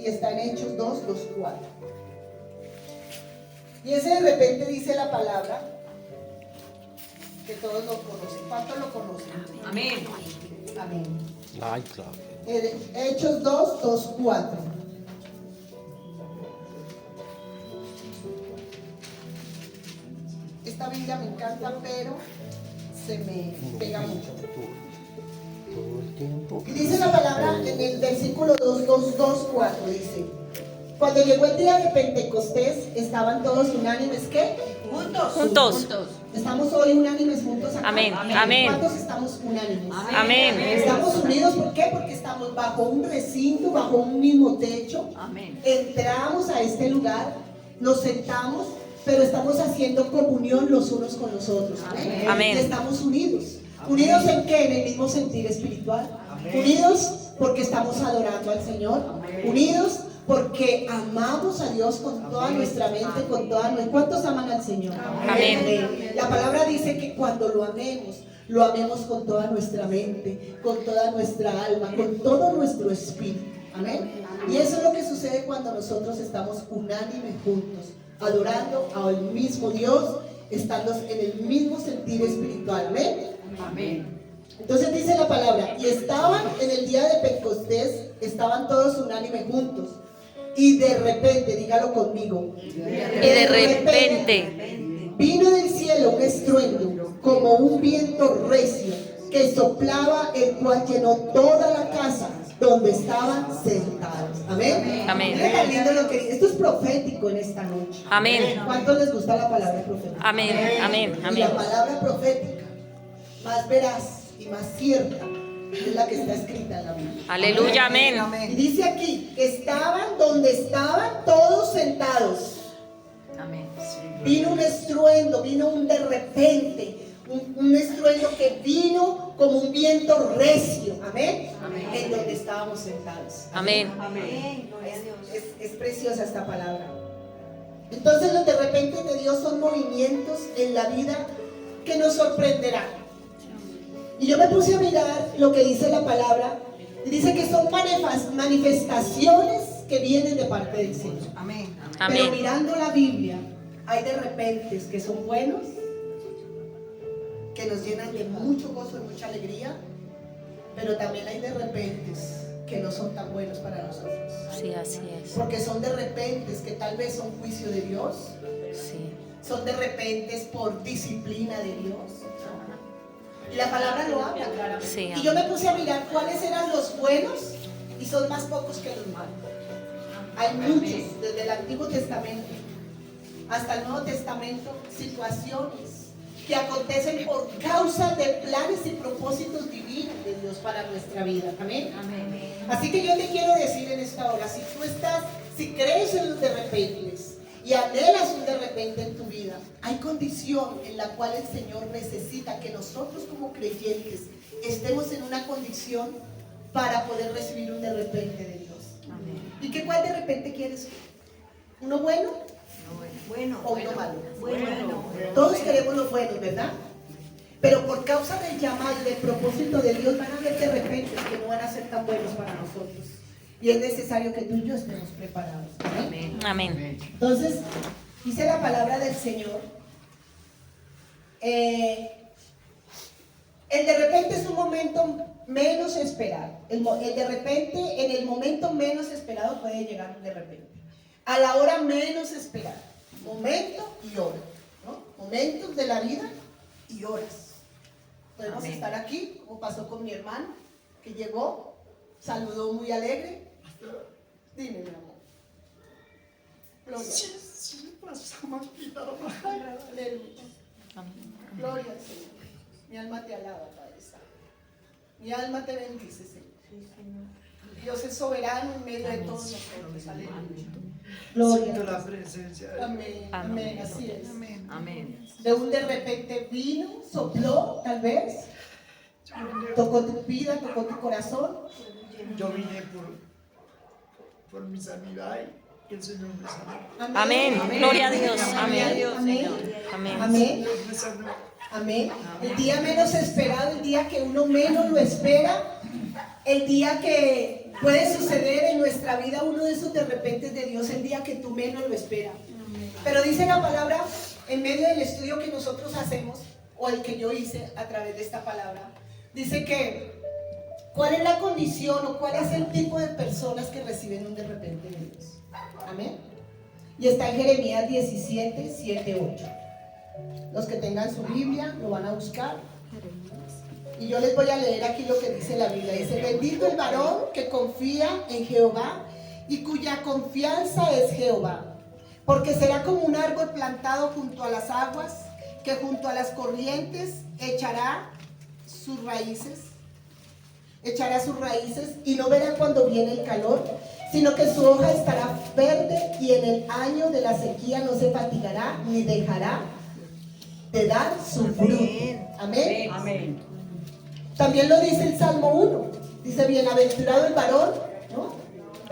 y está en Hechos 2, 2, 4. Y ese de repente dice la palabra que todos lo conocen. ¿Cuántos lo conocen? Amén. Amén. Ay, claro. Hechos 2, 2, 4. Esta Biblia me encanta, pero se me pega mucho. Todo el tiempo. Y dice la palabra en el versículo 2, 2, 2, 4, dice: cuando llegó el día de Pentecostés, estaban todos unánimes, ¿qué? Juntos. Estamos hoy unánimes juntos acá. Amén. Amén. ¿Cuántos estamos unánimes? Amén. Estamos unidos, ¿por qué? Porque estamos bajo un recinto, bajo un mismo techo. Amén. Entramos a este lugar, nos sentamos, pero estamos haciendo comunión los unos con los otros. Amén. Amén. Y estamos unidos. ¿Unidos en qué? En el mismo sentir espiritual. Unidos porque estamos adorando al Señor. Unidos porque amamos a Dios con toda nuestra mente, con toda nuestra... ¿Cuántos aman al Señor? Amén. La palabra dice que cuando lo amemos con toda nuestra mente, con toda nuestra alma, con todo nuestro espíritu. Amén. Y eso es lo que sucede cuando nosotros estamos unánimes juntos, adorando al mismo Dios, estando en el mismo sentir espiritual. Amén. Amén. Entonces dice la palabra, y estaban en el día de Pentecostés, estaban todos unánimes juntos. Y de repente, dígalo conmigo, Y de repente vino del cielo un estruendo, como un viento recio, que soplaba, el cual llenó toda la casa donde estaban sentados. Amén. Amén. Mira tan lindo lo que dice. Esto es profético en esta noche. Amén. ¿Cuántos les gusta la palabra profética? Amén. Amén. Y Amén. la palabra profética, más veraz y más cierta, es la que está escrita en la Biblia. Aleluya. Amén. Y dice aquí, estaban donde estaban todos sentados. Amén. Vino un estruendo, vino un de repente, un estruendo que vino como un viento recio. Amén. Amén. En donde estábamos sentados. Amén. Amén. Es preciosa esta palabra. Entonces los de repente de Dios son movimientos en la vida que nos sorprenderán. Y yo me puse a mirar lo que dice la palabra y dice que son manifestaciones que vienen de parte del Señor. Amén. Pero Amén. mirando la Biblia, hay de repentes que son buenos, que nos llenan de mucho gozo y mucha alegría, pero también hay de repentes que no son tan buenos para nosotros. Sí, así es. Porque son de repentes que tal vez son juicio de Dios, Sí. son de repentes por disciplina de Dios. Y la palabra lo habla claramente. Sí, Y yo me puse a mirar cuáles eran los buenos y son más pocos que los malos. Hay muchos, desde el Antiguo Testamento hasta el Nuevo Testamento, situaciones que acontecen por causa de planes y propósitos divinos de Dios para nuestra vida. Amén. Amén. Así que yo te quiero decir en esta hora, si crees en los de repentes y anhelas un de repente en tu vida, hay condición en la cual el Señor necesita que nosotros como creyentes estemos en una condición para poder recibir un de repente de Dios. Amén. ¿Y qué cuál de repente quieres? ¿Uno bueno Bueno. o uno malo? Bueno. Todos queremos los buenos, ¿verdad? Pero por causa del llamado y del propósito de Dios van a haber de repente que no van a ser tan buenos para nosotros. Y es necesario que tú y yo estemos preparados. ¿Amén? Amén. Entonces, dice la palabra del Señor. El de repente es un momento menos esperado. El de repente, en el momento menos esperado puede llegar un de repente. A la hora menos esperada. Momento y hora, ¿no? Momentos de la vida y horas. Podemos Amén. estar aquí, como pasó con mi hermano, que llegó, saludó muy alegre. Dime, mi amor. Gloria. Aleluya. Gloria al Señor. Mi alma te alaba, Padre Santo. Mi alma te bendice, Señor. Dios es soberano en medio de todos nosotros. Aleluya. Gloria. Siento la presencia de Dios. Amén. Amén. Así es. Amén. De un de repente vino, sopló, tal vez. Tocó tu vida, tocó tu corazón. Yo vine por mi sanidad y el Señor me sanó. Amén. Gloria a Dios. Amén. Amén. Amén. Amén. Dios me sanó. Amén. El día menos esperado, el día que uno menos lo espera, el día que Puede suceder en nuestra vida uno de esos de repente de Dios el día que tú menos lo esperas. Pero dice la palabra, en medio del estudio que nosotros hacemos, o el que yo hice a través de esta palabra, dice que cuál es la condición o cuál es el tipo de personas que reciben un de repente de Dios. Amén. Y está en Jeremías 17, 7, 8. Los que tengan su Biblia lo van a buscar. Y yo les voy a leer aquí lo que dice la Biblia. Dice: bendito el varón que confía en Jehová y cuya confianza es Jehová, porque será como un árbol plantado junto a las aguas, que junto a las corrientes echará sus raíces y no verá cuando viene el calor, sino que su hoja estará verde y en el año de la sequía no se fatigará ni dejará de dar su fruto. Amén. Amén. También lo dice el Salmo 1. Dice: bienaventurado el varón, ¿no?,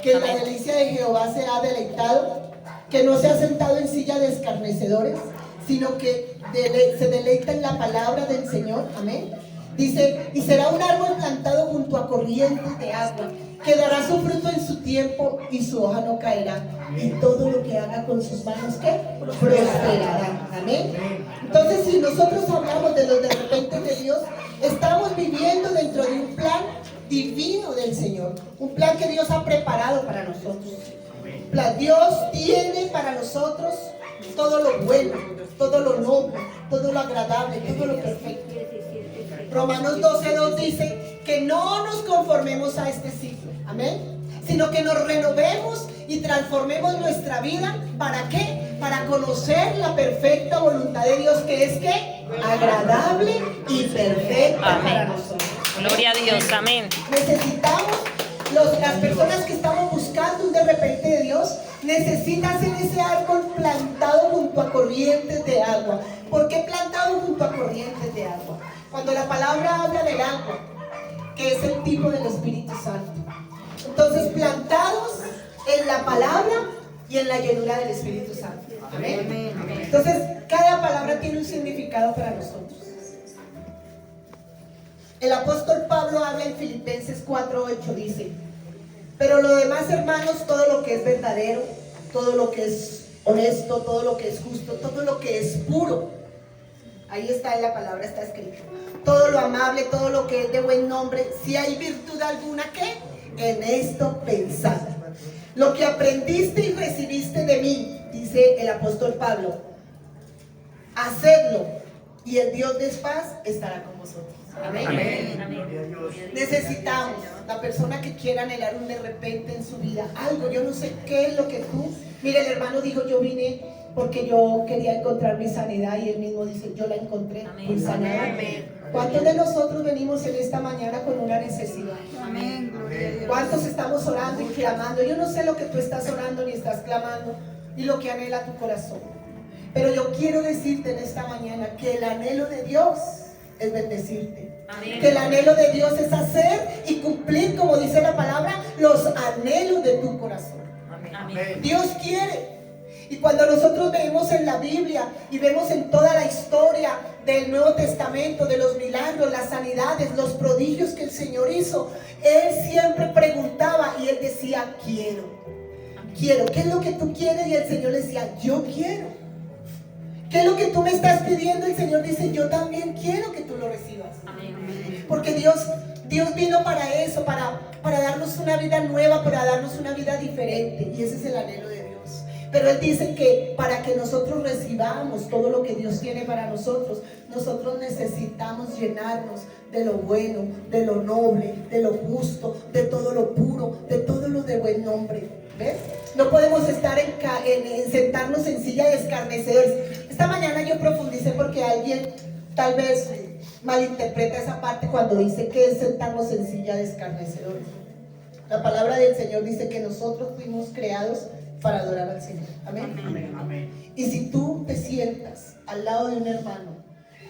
que en la delicia de Jehová se ha deleitado, que no se ha sentado en silla de escarnecedores, sino que se deleita en la palabra del Señor. Amén. Dice: y será un árbol plantado junto a corrientes de agua, que dará su fruto en su tiempo y su hoja no caerá, y todo lo que haga con sus manos, ¿qué? Prosperará. Amén. Entonces, si nosotros hablamos de los de repente de Dios, estamos viviendo dentro de un plan divino del Señor, un plan que Dios ha preparado para nosotros. Dios tiene para nosotros todo lo bueno, todo lo noble, todo lo agradable, todo lo perfecto. Romanos 12:2 dice que no nos conformemos a este siglo, amén, sino que nos renovemos y transformemos nuestra vida. ¿Para qué? Para conocer la perfecta voluntad de Dios, que es ¿qué? Agradable y perfecta para nosotros. Gloria a Dios, amén. Necesitamos, las personas que estamos buscando un de repente de Dios, necesitan ser ese árbol plantado junto a corrientes de agua. ¿Por qué plantado junto a corrientes de agua? Cuando la palabra habla del agua, que es el tipo del Espíritu Santo. Entonces, plantados en la palabra y en la llenura del Espíritu Santo. Amén. Entonces, cada palabra tiene un significado para nosotros. El apóstol Pablo habla en Filipenses 4:8, dice: pero lo demás, hermanos, todo lo que es verdadero, todo lo que es honesto, todo lo que es justo, todo lo que es puro, ahí está en la palabra, está escrito, todo lo amable, todo lo que es de buen nombre, si hay virtud alguna, ¿qué? En esto pensad. Lo que aprendiste y recibiste de mí, dice el apóstol Pablo, hacedlo, y el Dios de paz estará con vosotros. Amén. Necesitamos la persona que quiera anhelar un de repente en su vida, algo, yo no sé qué es lo que tú. Mire, el hermano dijo: yo vine porque yo quería encontrar mi sanidad, y él mismo dice: yo la encontré, fui sanada. ¿Cuántos de nosotros venimos en esta mañana con una necesidad? Amén. ¿Cuántos estamos orando y clamando? Yo no sé lo que tú estás orando ni estás clamando y lo que anhela tu corazón, pero yo quiero decirte en esta mañana que el anhelo de Dios es bendecirte. Amén. Que el anhelo de Dios es hacer y cumplir, como dice la palabra, los anhelos de tu corazón. Amén. Dios quiere. Y cuando nosotros vemos en la Biblia y vemos en toda la historia del Nuevo Testamento, de los milagros, las sanidades, los prodigios que el Señor hizo, Él siempre preguntaba y Él decía: quiero. ¿Qué es lo que tú quieres? Y el Señor le decía: yo quiero. ¿Qué es lo que tú me estás pidiendo? El Señor dice: yo también quiero que tú lo recibas. Amén. Porque Dios vino para eso, para darnos una vida nueva, para darnos una vida diferente. Y ese es el anhelo de Dios. Pero Él dice que para que nosotros recibamos todo lo que Dios tiene para nosotros, nosotros necesitamos llenarnos de lo bueno, de lo noble, de lo justo, de todo lo puro, de todo lo de buen nombre. ¿Ves? No podemos estar en sentarnos en silla de escarnecedores. Esta mañana yo profundicé porque alguien tal vez malinterpreta esa parte cuando dice que es sentarnos en silla de escarnecedores. La palabra del Señor dice que nosotros fuimos creados para adorar al Señor. Amén. Amén. Amén. Y si tú te sientas al lado de un hermano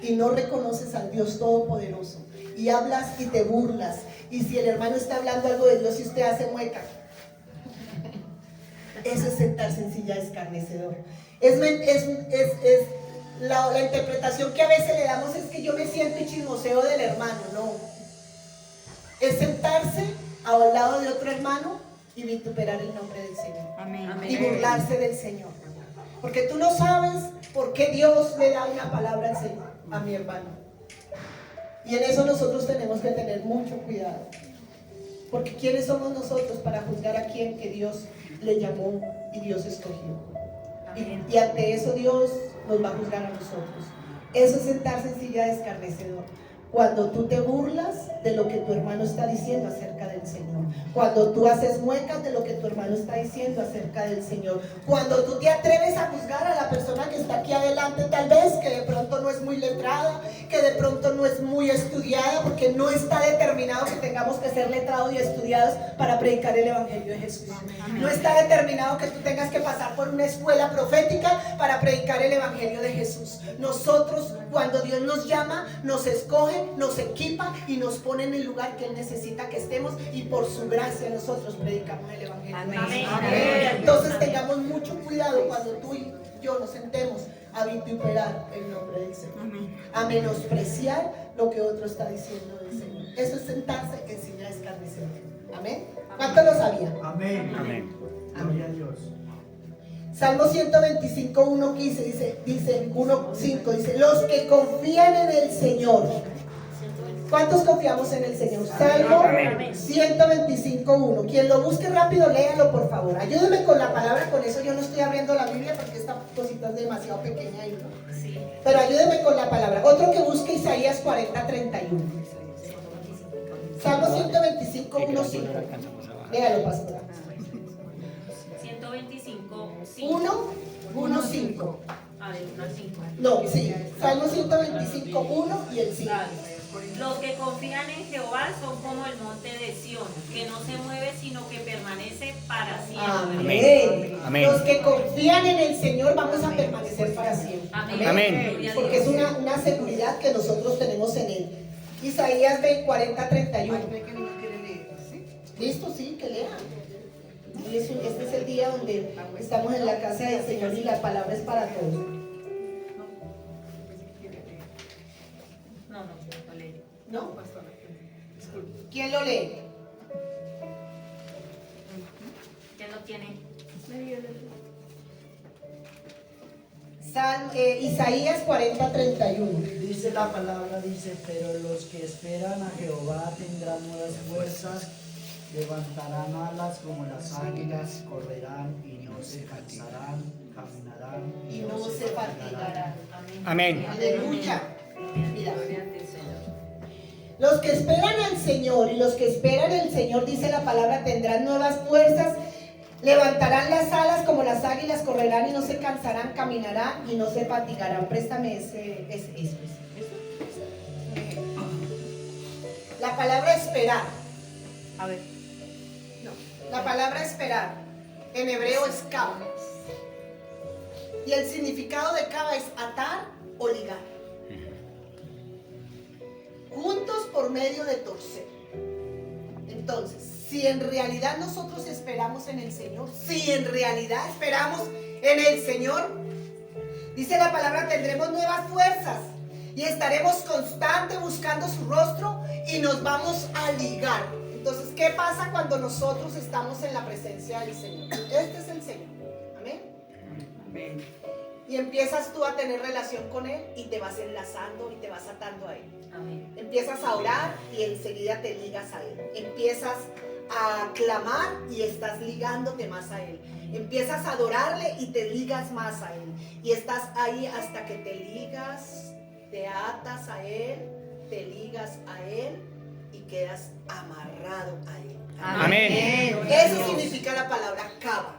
y no reconoces al Dios Todopoderoso y hablas y te burlas, y si el hermano está hablando algo de Dios y usted hace mueca, eso es sentarse en silla de escarnecedor. La interpretación que a veces le damos es que yo me siento y chismoseo del hermano. No, es sentarse a al lado de otro hermano y vituperar el nombre del Señor. Amén. Y burlarse del Señor. Porque tú no sabes por qué Dios le da una palabra al Señor, a mi hermano. Y en eso nosotros tenemos que tener mucho cuidado. Porque ¿quiénes somos nosotros para juzgar a quien que Dios le llamó y Dios escogió? Y ante eso Dios nos va a juzgar a nosotros. Eso es sentarse en silla de escarnecedor. Cuando tú te burlas de lo que tu hermano está diciendo acerca del Señor. Cuando tú haces muecas de lo que tu hermano está diciendo acerca del Señor. Cuando tú te atreves a juzgar a la persona que está aquí adelante, tal vez, que de pronto no es muy letrada, que de pronto no es muy estudiada, porque no está determinado que tengamos que ser letrados y estudiados para predicar el Evangelio de Jesús. No está determinado que tú tengas que pasar por una escuela profética para predicar el Evangelio de Jesús. Nosotros, cuando Dios nos llama, nos escoge, nos equipa y nos pone en el lugar que Él necesita que estemos, y por su gracia nosotros predicamos el Evangelio. Amén. Entonces tengamos mucho cuidado cuando tú y yo nos sentemos a vituperar el nombre del Señor, a menospreciar lo que otro está diciendo del Señor. Eso es sentarse en silla de escarnecedor. Amén. ¿Cuánto lo sabían? Amén. Amén. Gloria a Dios. Salmo 125, 1:15 dice 1:5 dice: los que confían en el Señor. ¿Cuántos confiamos en el Señor? Salmo 125:1. Quien lo busque rápido, léalo por favor. Ayúdeme con la palabra, con eso yo no estoy abriendo la Biblia porque esta cosita es demasiado pequeña ahí, ¿no? Pero ayúdeme con la palabra. Otro que busque Isaías 40:31. Salmo 125, 1:5. Léalo, pastora. 125, 1:5. A ver, 1 al 5. No, sí. Salmo 125, 1 y el 5. Los que confían en Jehová son como el monte de Sión, que no se mueve, sino que permanece para siempre. Amén. Amén. Los que confían en el Señor vamos a permanecer para siempre. Amén. Amén. Gloria a Porque es Dios. una seguridad que nosotros tenemos en Él. Isaías 40:31. ¿Listo? Sí, que lean. Y este es el día donde estamos en la casa del Señor y la palabra es para todos. No leí. ¿No? ¿Quién lo lee? ¿Quién lo tiene? Isaías 40:31. Dice la palabra, dice: pero los que esperan a Jehová tendrán nuevas fuerzas, levantarán alas como las águilas, correrán y no se cansarán, caminarán Y no se fatigarán. Amén. Aleluya. Mira. Los que esperan al Señor y los que esperan al Señor, dice la palabra, tendrán nuevas fuerzas, levantarán las alas como las águilas, correrán y no se cansarán, caminarán y no se fatigarán. Préstame eso. La palabra esperar. A ver. No, la palabra esperar en hebreo es kava. Y el significado de kava es atar o ligar. Juntos por medio de torcer. Entonces, si en realidad nosotros esperamos en el Señor, si en realidad esperamos en el Señor, dice la palabra, tendremos nuevas fuerzas y estaremos constantes buscando su rostro y nos vamos a ligar. Entonces, ¿qué pasa cuando nosotros estamos en la presencia del Señor? Este es el Señor. Amén. Amén. Y empiezas tú a tener relación con Él y te vas enlazando y te vas atando a Él. Amén. Empiezas a orar y enseguida te ligas a Él. Empiezas a clamar y estás ligándote más a Él. Empiezas a adorarle y te ligas más a Él. Y estás ahí hasta que te ligas, te atas a Él, te ligas a Él y quedas amarrado a Él. Amén. Eso significa la palabra kava.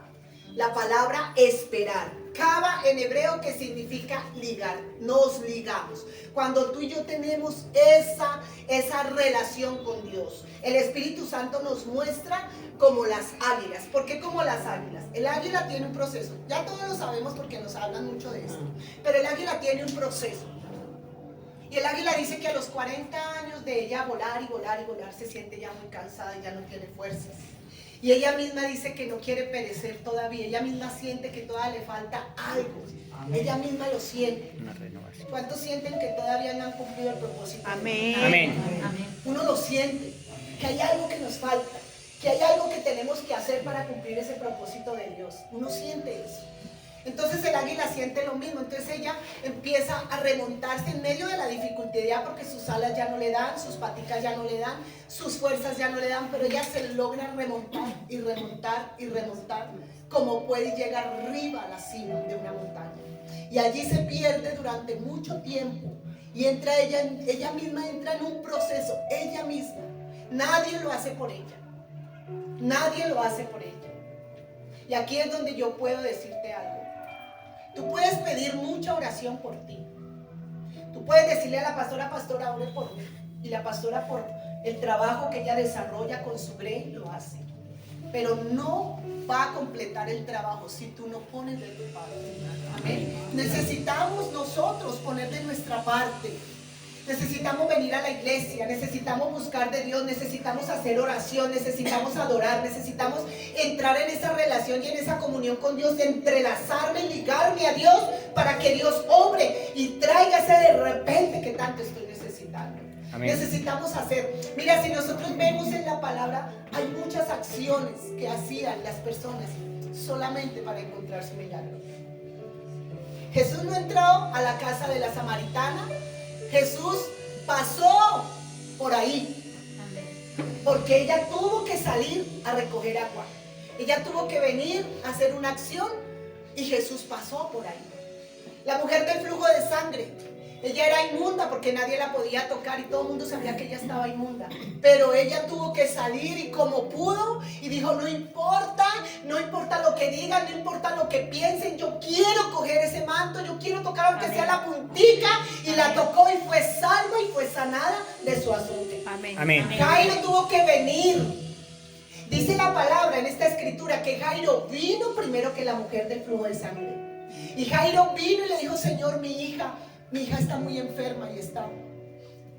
La palabra esperar. Kava en hebreo, que significa ligar. Nos ligamos. Cuando tú y yo tenemos esa relación con Dios, el Espíritu Santo nos muestra como las águilas. ¿Por qué como las águilas? El águila tiene un proceso. Ya todos lo sabemos porque nos hablan mucho de esto. Pero el águila tiene un proceso. Y el águila dice que a los 40 años de ella volar y volar y volar se siente ya muy cansada y ya no tiene fuerzas. Y ella misma dice que no quiere perecer todavía. Ella misma siente que todavía le falta algo. Amén. Ella misma lo siente. Una renovación. ¿Cuántos sienten que todavía no han cumplido el propósito? Amén. Amén. Amén. Uno lo siente, que hay algo que nos falta. que hay algo que tenemos que hacer para cumplir ese propósito de Dios. Uno siente eso. Entonces el águila siente lo mismo, entonces ella empieza a remontarse en medio de la dificultad porque sus alas ya no le dan, sus paticas ya no le dan, sus fuerzas ya no le dan, pero ella se logra remontar y remontar y remontar como puede llegar arriba a la cima de una montaña. Y allí se pierde durante mucho tiempo y entra ella misma entra en un proceso, ella misma. Nadie lo hace por ella, nadie lo hace por ella. Y aquí es donde yo puedo decirte algo. Tú puedes pedir mucha oración por ti. Tú puedes decirle a la pastora, pastora, ore por mí. Y la pastora, por el trabajo que ella desarrolla con su grey, lo hace. Pero no va a completar el trabajo si tú no pones de tu parte. Amén. Necesitamos nosotros poner de nuestra parte. Necesitamos venir a la iglesia, necesitamos buscar de Dios, necesitamos hacer oración, necesitamos adorar, necesitamos entrar en esa relación y en esa comunión con Dios, entrelazarme, ligarme a Dios para que Dios obre y traiga ese de repente que tanto estoy necesitando. Amén. Necesitamos hacer. Mira, si nosotros vemos en la palabra, hay muchas acciones que hacían las personas solamente para encontrar su milagro. Jesús no entró a la casa de la samaritana. Jesús pasó por ahí, porque ella tuvo que salir a recoger agua. Ella tuvo que venir a hacer una acción y Jesús pasó por ahí. La mujer del flujo de sangre, ella era inmunda porque nadie la podía tocar y todo el mundo sabía que ella estaba inmunda. Pero ella tuvo que salir y como pudo y dijo, no importa lo que digan, no importa lo que piensen, yo quiero coger ese manto, yo quiero tocar aunque sea la puntica, y la tocó y fue salva y fue sanada de su azote. Amén. Amén. Jairo tuvo que venir. Dice la palabra en esta escritura que Jairo vino primero que la mujer del flujo de sangre. Y Jairo vino y le dijo, Señor, mi hija está muy enferma y está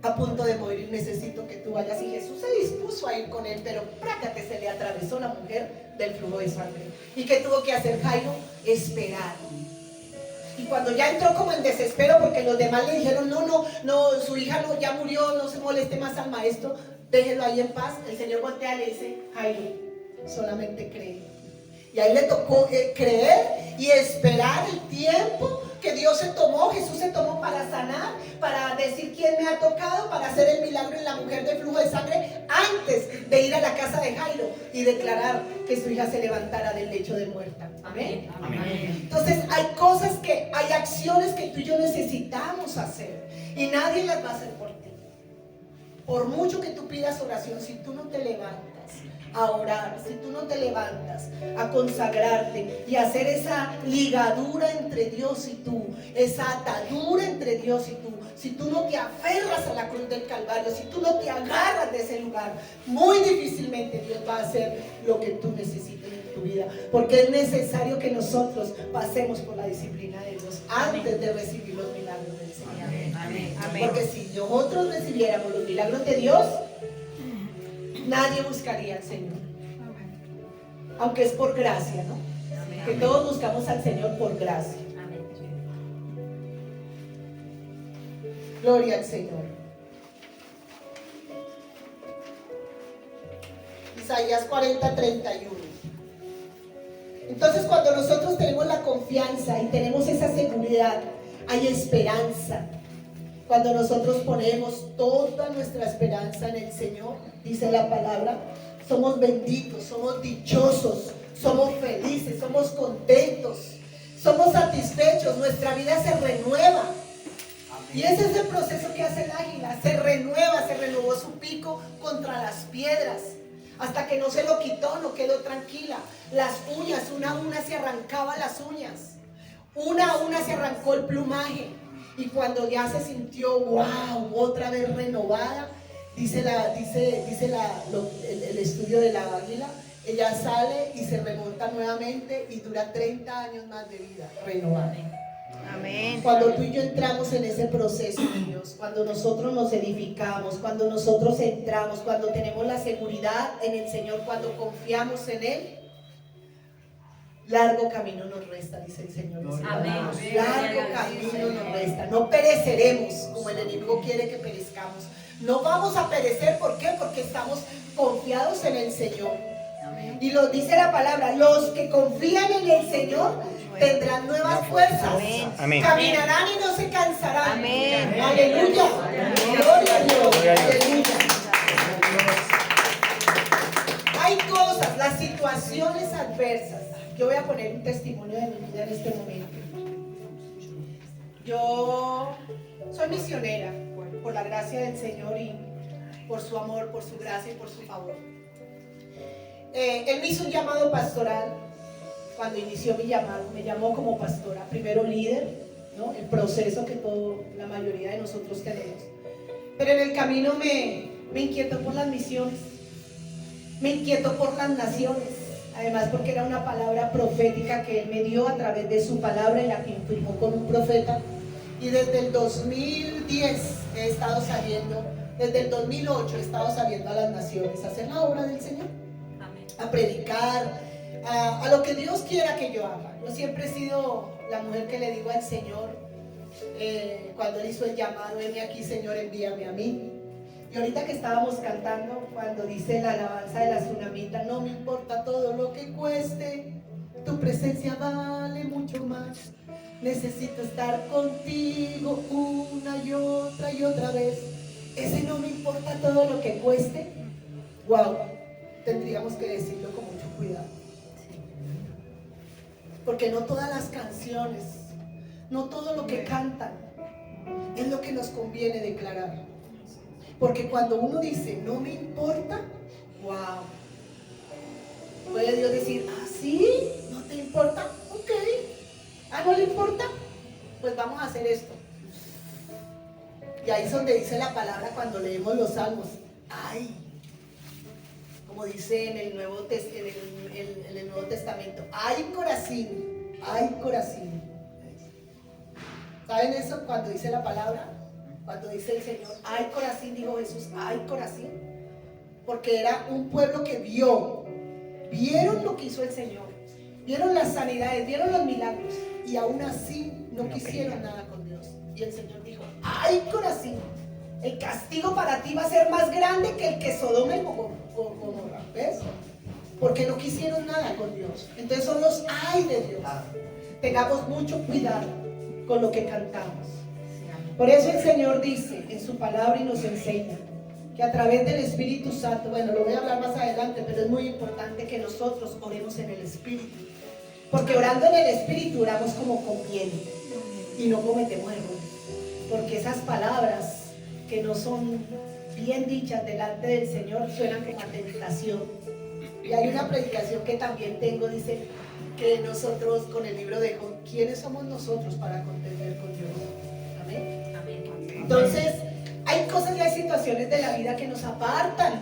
a punto de morir, necesito que tú vayas. Y Jesús se dispuso a ir con él, pero prácate, se le atravesó la mujer del flujo de sangre. ¿Y qué tuvo que hacer Jairo? Esperar. Y cuando ya entró como en desespero porque los demás le dijeron, no, su hija ya murió, no se moleste más al maestro, déjelo ahí en paz, el Señor voltea y le dice, Jairo, solamente cree. Y ahí le tocó creer y esperar el tiempo que Dios se tomó, Jesús se tomó para sanar, para decir quién me ha tocado, para hacer el milagro en la mujer del flujo de sangre antes de ir a la casa de Jairo y declarar que su hija se levantara del lecho de muerta. Amén. Amén. Entonces hay acciones que tú y yo necesitamos hacer y nadie las va a hacer por ti. Por mucho que tú pidas oración, si tú no te levantas a orar, si tú no te levantas a consagrarte y hacer esa ligadura entre Dios y tú, esa atadura entre Dios y tú, si tú no te aferras a la cruz del Calvario, si tú no te agarras de ese lugar, muy difícilmente Dios va a hacer lo que tú necesites en tu vida, porque es necesario que nosotros pasemos por la disciplina de Dios antes de recibir los milagros del Señor. Amén. Amén. Porque si nosotros recibiéramos los milagros de Dios, nadie buscaría al Señor. Aunque es por gracia, ¿no? Que todos buscamos al Señor por gracia. Gloria al Señor. Isaías 40:31. Entonces, cuando nosotros tenemos la confianza y tenemos esa seguridad, hay esperanza. Cuando nosotros ponemos toda nuestra esperanza en el Señor, dice la palabra, somos benditos, somos dichosos, somos felices, somos contentos, somos satisfechos, nuestra vida se renueva. Y ese es el proceso que hace el águila, se renueva, se renovó su pico contra las piedras, hasta que no se lo quitó, no quedó tranquila. Las uñas, una a una se arrancaba las uñas, una a una se arrancó el plumaje. Y cuando ya se sintió, wow, otra vez renovada, dice el estudio de la águila, ella sale y se remonta nuevamente y dura 30 años más de vida renovada. Amén. Cuando tú y yo entramos en ese proceso, Dios, cuando nosotros nos edificamos, cuando nosotros entramos, cuando tenemos la seguridad en el Señor, cuando confiamos en Él, largo camino nos resta, dice el Señor. Amén. Largo camino nos resta. No pereceremos como el enemigo quiere que perezcamos. No vamos a perecer, ¿por qué? Porque estamos confiados en el Señor. Y lo dice la palabra, los que confían en el Señor tendrán nuevas fuerzas. Amén. Caminarán y no se cansarán. Amén. Aleluya. Gloria a Dios. Gloria a Dios. Aleluya. Hay cosas, las situaciones adversas. Yo voy a poner un testimonio de mi vida en este momento. Yo soy misionera por la gracia del Señor y por su amor, por su gracia y por su favor. Él me hizo un llamado pastoral cuando inició mi llamado. Me llamó como pastora, primero líder, ¿no? El proceso que la mayoría de nosotros tenemos. Pero en el camino me inquietó por las misiones, me inquietó por las naciones. Además porque era una palabra profética que Él me dio a través de su palabra y la que firmó con un profeta. Y desde el 2010 he estado saliendo, desde el 2008 he estado saliendo a las naciones a hacer la obra del Señor, a predicar, a lo que Dios quiera que yo haga. Yo siempre he sido la mujer que le digo al Señor, cuando Él hizo el llamado, heme aquí Señor, envíame a mí. Y ahorita que estábamos cantando, cuando dice la alabanza de la tsunamita, no me importa todo lo que cueste, tu presencia vale mucho más. Necesito estar contigo una y otra vez. Ese no me importa todo lo que cueste. Wow, tendríamos que decirlo con mucho cuidado. Porque no todas las canciones, no todo lo que cantan es lo que nos conviene declarar. Porque cuando uno dice, no me importa, wow, puede Dios decir, ah, sí, no te importa, ok, ah, no le importa, pues vamos a hacer esto. Y ahí es donde dice la palabra cuando leemos los salmos, ay, como dice en el Nuevo Testamento, ay Corazín, ay Corazín. ¿Saben eso cuando dice la palabra? Cuando dice el Señor, ay Corazín, dijo Jesús, ay Corazín, porque era un pueblo que vieron lo que hizo el Señor, vieron las sanidades, vieron los milagros, y aún así no quisieron nada con Dios. Y el Señor dijo, ay Corazín, el castigo para ti va a ser más grande que el que Sodoma y Gomorra, ¿ves? Porque no quisieron nada con Dios. Entonces son los ay de Dios. Tengamos mucho cuidado con lo que cantamos. Por eso el Señor dice en su palabra y nos enseña que a través del Espíritu Santo, bueno, lo voy a hablar más adelante, pero es muy importante que nosotros oremos en el Espíritu, porque orando en el Espíritu oramos como conviene y no cometemos errores, porque esas palabras que no son bien dichas delante del Señor suenan como a tentación. Y hay una predicación que también tengo, dice que nosotros con el libro de Job, ¿quiénes somos nosotros para contender con Dios? Amén. Entonces, hay cosas y hay situaciones de la vida que nos apartan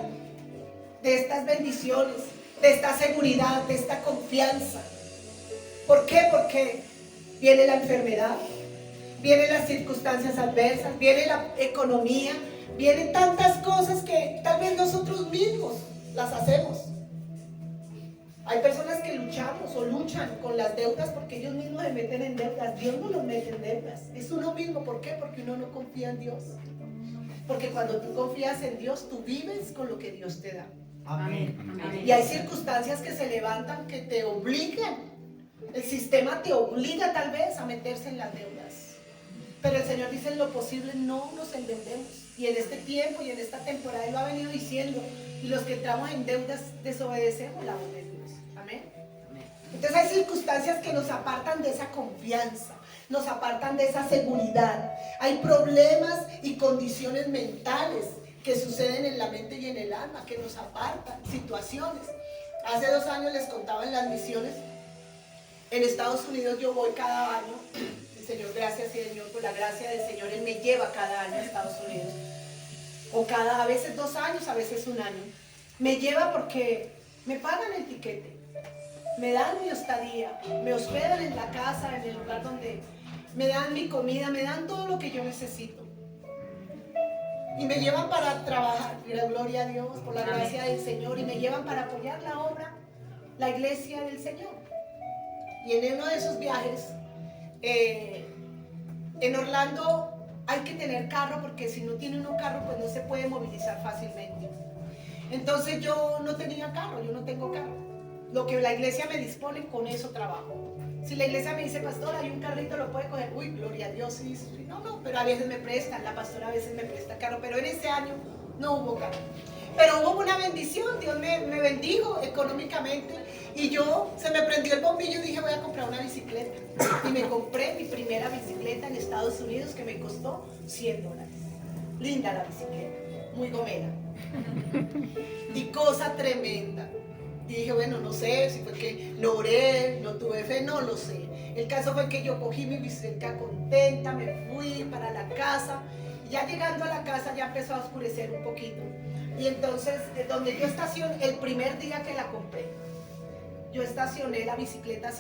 de estas bendiciones, de esta seguridad, de esta confianza. ¿Por qué? Porque viene la enfermedad, vienen las circunstancias adversas, viene la economía, vienen tantas cosas que tal vez nosotros mismos las hacemos. Hay personas que luchamos o luchan con las deudas porque ellos mismos se meten en deudas. Dios no los mete en deudas, es uno mismo. ¿Por qué? Porque uno no confía en Dios. Porque cuando tú confías en Dios, tú vives con lo que Dios te da. Amén. Y hay circunstancias que se levantan que te obligan. El sistema te obliga tal vez a meterse en las deudas. Pero el Señor dice, en lo posible no nos endeudemos. Y en este tiempo y en esta temporada Él lo ha venido diciendo. Y los que entramos en deudas desobedecemos la voz de Dios. Amén. Entonces hay circunstancias que nos apartan de esa confianza, nos apartan de esa seguridad. Hay problemas y condiciones mentales que suceden en la mente y en el alma que nos apartan, situaciones. Hace 2 años les contaba en las misiones. En Estados Unidos yo voy cada año. El Señor, gracias Señor, por la gracia del Señor, Él me lleva cada año a Estados Unidos. O a veces 2 años, a veces 1 año. Me lleva porque me pagan el tiquete. Me dan mi estadía, me hospedan en la casa, en el lugar donde me dan mi comida, me dan todo lo que yo necesito. Y me llevan para trabajar, gloria a Dios, por la gracia del Señor, y me llevan para apoyar la obra, la iglesia del Señor. Y en uno de esos viajes, en Orlando hay que tener carro, porque si no tiene uno carro, pues no se puede movilizar fácilmente. Entonces yo no tenía carro, yo no tengo carro. lo que la iglesia me dispone, con eso trabajo. Si la iglesia me dice, pastor, hay un carrito, lo puede coger, uy, gloria a Dios, sí, sí. No, pero a veces me prestan, la pastora a veces me presta carro, pero en ese año no hubo carro. Pero hubo una bendición, Dios me bendijo económicamente y se me prendió el bombillo y dije, voy a comprar una bicicleta. Y me compré mi primera bicicleta en Estados Unidos que me costó $100. Linda la bicicleta, muy gomera. Y cosa tremenda. Y dije, bueno, no sé si fue que no oré, no tuve fe, no lo sé. El caso fue que yo cogí mi bicicleta contenta, me fui para la casa. Y ya llegando a la casa ya empezó a oscurecer un poquito. Y entonces, donde yo estacioné, el primer día que la compré, yo estacioné la bicicleta,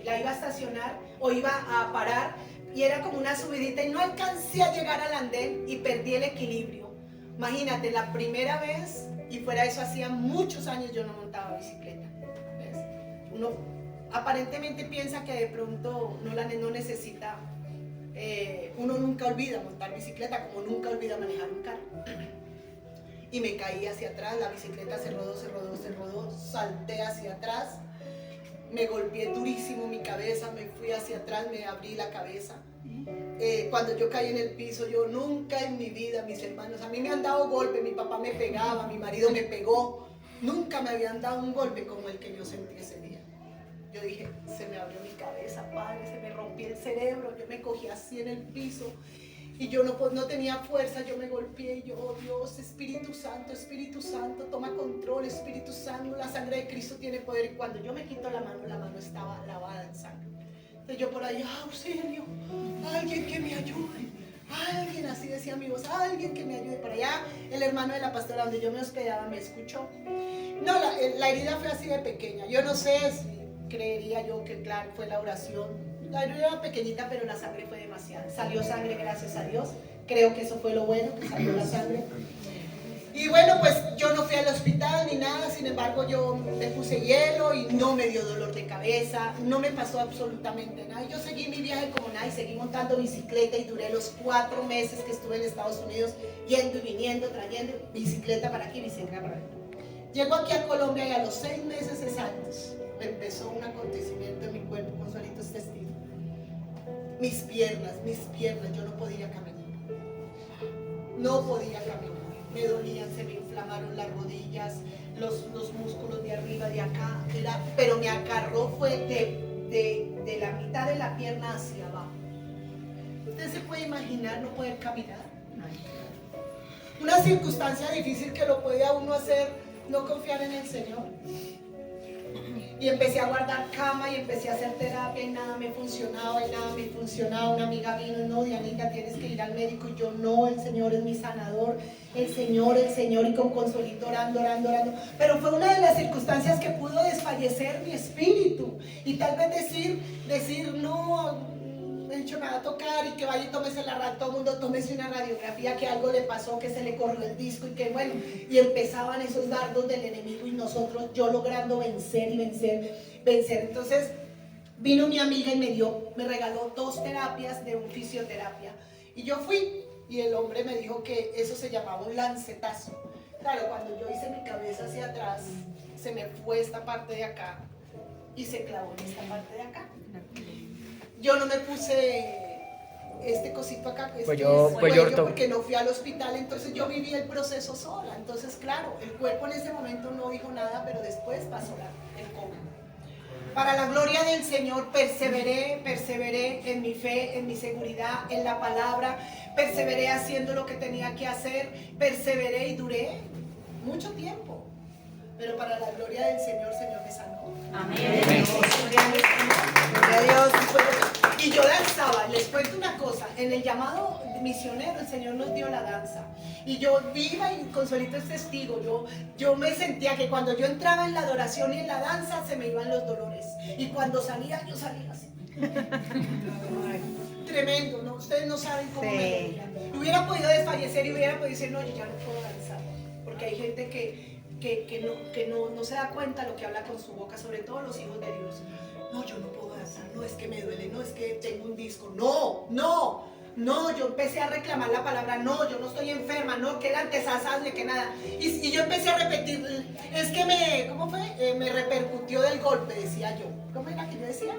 la iba a estacionar o iba a parar y era como una subidita y no alcancé a llegar al andén y perdí el equilibrio. Imagínate, la primera vez, y fuera de eso hacía muchos años yo no montaba bicicleta. ¿Ves? Uno aparentemente piensa que de pronto no necesita, uno nunca olvida montar bicicleta como nunca olvida manejar un carro. Y me caí hacia atrás, la bicicleta se rodó, salté hacia atrás, me golpeé durísimo mi cabeza, me fui hacia atrás, me abrí la cabeza. Cuando yo caí en el piso, yo nunca en mi vida, mis hermanos, a mí me han dado golpes, mi papá me pegaba, mi marido me pegó, nunca me habían dado un golpe como el que yo sentí ese día. Yo dije, se me abrió mi cabeza, padre, se me rompió el cerebro, yo me cogí así en el piso. Y yo no tenía fuerza, yo me golpeé y yo, oh Dios, Espíritu Santo, toma control, Espíritu Santo, la sangre de Cristo tiene poder. Y cuando yo me quito la mano estaba lavada en sangre. Entonces yo por ahí, auxilio, alguien que me ayude, alguien, así decía mi voz, alguien que me ayude. Por allá el hermano de la pastora donde yo me hospedaba me escuchó. No, la herida fue así de pequeña, yo no sé si creería yo que claro, fue la oración. La herida era pequeñita, pero la sangre fue demasiada. Salió sangre, gracias a Dios. Creo que eso fue lo bueno, que salió la sangre. Y bueno, pues yo no fui al hospital ni nada, sin embargo yo me puse hielo y no me dio dolor de cabeza, no me pasó absolutamente nada. Yo seguí mi viaje como nada y seguí montando bicicleta y duré los 4 meses que estuve en Estados Unidos, yendo y viniendo, trayendo bicicleta para aquí, bicicleta para allá. Llego aquí a Colombia y a los 6 meses exactos me empezó un acontecimiento en mi cuerpo, Consuelito es testigo. Mis piernas, yo no podía caminar. No podía caminar. Me dolían, se me inflamaron las rodillas, los músculos de arriba, de acá. Pero me agarró fue de la mitad de la pierna hacia abajo. ¿Usted se puede imaginar no poder caminar? Una circunstancia difícil que lo puede a uno hacer no confiar en el Señor. Y empecé a guardar cama y empecé a hacer terapia y nada me funcionaba. Una amiga vino y no, Dianita, tienes que ir al médico. Y yo, no, el Señor es mi sanador, el Señor, y con Consuelito orando. Pero fue una de las circunstancias que pudo desfallecer mi espíritu. Y tal vez decir, no, de hecho me va a tocar y que vaya y tómese todo el mundo tómese una radiografía, que algo le pasó, que se le corrió el disco y que bueno, y empezaban esos dardos del enemigo y nosotros, yo logrando vencer. Entonces vino mi amiga y me regaló 2 terapias de un fisioterapia y yo fui y el hombre me dijo que eso se llamaba un lancetazo. Claro, cuando yo hice mi cabeza hacia atrás, se me fue esta parte de acá y se clavó en esta parte de acá. Yo no me puse este cosito acá, cuello, porque no fui al hospital, entonces yo viví el proceso sola. Entonces, claro, el cuerpo en ese momento no dijo nada, pero después pasó el coma. Para la gloria del Señor, perseveré en mi fe, en mi seguridad, en la palabra, perseveré haciendo lo que tenía que hacer, perseveré y duré mucho tiempo. Pero para la gloria del Señor me sanó. Amén. Gloria a Dios. Y yo danzaba. Les cuento una cosa. En el llamado misionero, el Señor nos dio la danza. Y yo viva y Consuelito es testigo. Yo me sentía que cuando yo entraba en la adoración y en la danza, se me iban los dolores. Y cuando salía, yo salía así. Tremendo, ¿no? Ustedes no saben cómo me dolía. Hubiera podido desfallecer y hubiera podido decir, no, yo ya no puedo danzar. Porque hay gente que no se da cuenta lo que habla con su boca, sobre todo los hijos de Dios. No, yo no puedo danzar, no es que me duele, no es que tengo un disco, no. No, yo empecé a reclamar la palabra, no, yo no estoy enferma, no, que era antesazable, que nada. Y yo empecé a repetir, es que ¿cómo fue? Me repercutió del golpe, decía yo. ¿Cómo era que yo decía?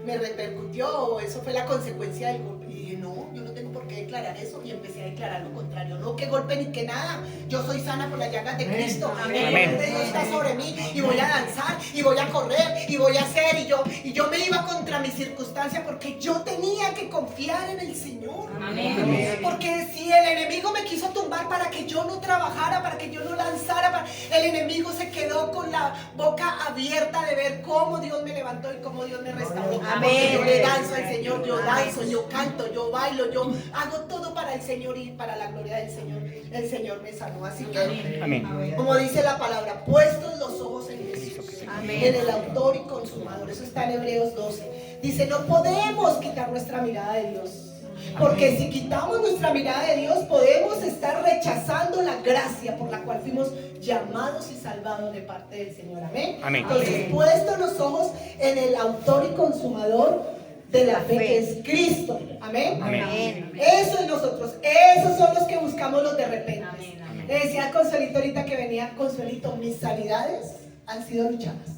Me repercutió, eso fue la consecuencia del golpe. Y dije, no, yo no tengo por qué declarar eso. Y empecé a declarar lo contrario. No, que golpe ni que nada. Yo soy sana por las llagas de Cristo. El poder de Dios está sobre mí. Y voy a danzar, y voy a correr, y voy a hacer. Y yo me iba contra mi circunstancia porque yo tenía que confiar en el Señor. Amén. Porque si el enemigo me quiso tumbar para que yo no trabajara, para que yo no lanzara, el enemigo se quedó con la boca abierta de ver cómo Dios me levantó y cómo Dios me restauró. Porque yo le danzo al Señor, yo danzo, yo canto, yo bailo, yo hago todo para el Señor y para la gloria del Señor. El Señor me sanó. Así que, Amén. como dice la palabra, puestos los ojos en Jesús, en el autor y consumador. Eso está en Hebreos 12. Dice, no podemos quitar nuestra mirada de Dios. Porque si quitamos nuestra mirada de Dios, podemos estar rechazando la gracia por la cual fuimos llamados y salvados de parte del Señor. Amén. Amén. Entonces, puestos los ojos en el autor y consumador de la fe, que es Cristo. Amén. Amén. Eso es nosotros. Esos son los que buscamos los de repente. Amén, amén. Le decía a Consuelito ahorita que venía, Consuelito, mis sanidades han sido luchadas.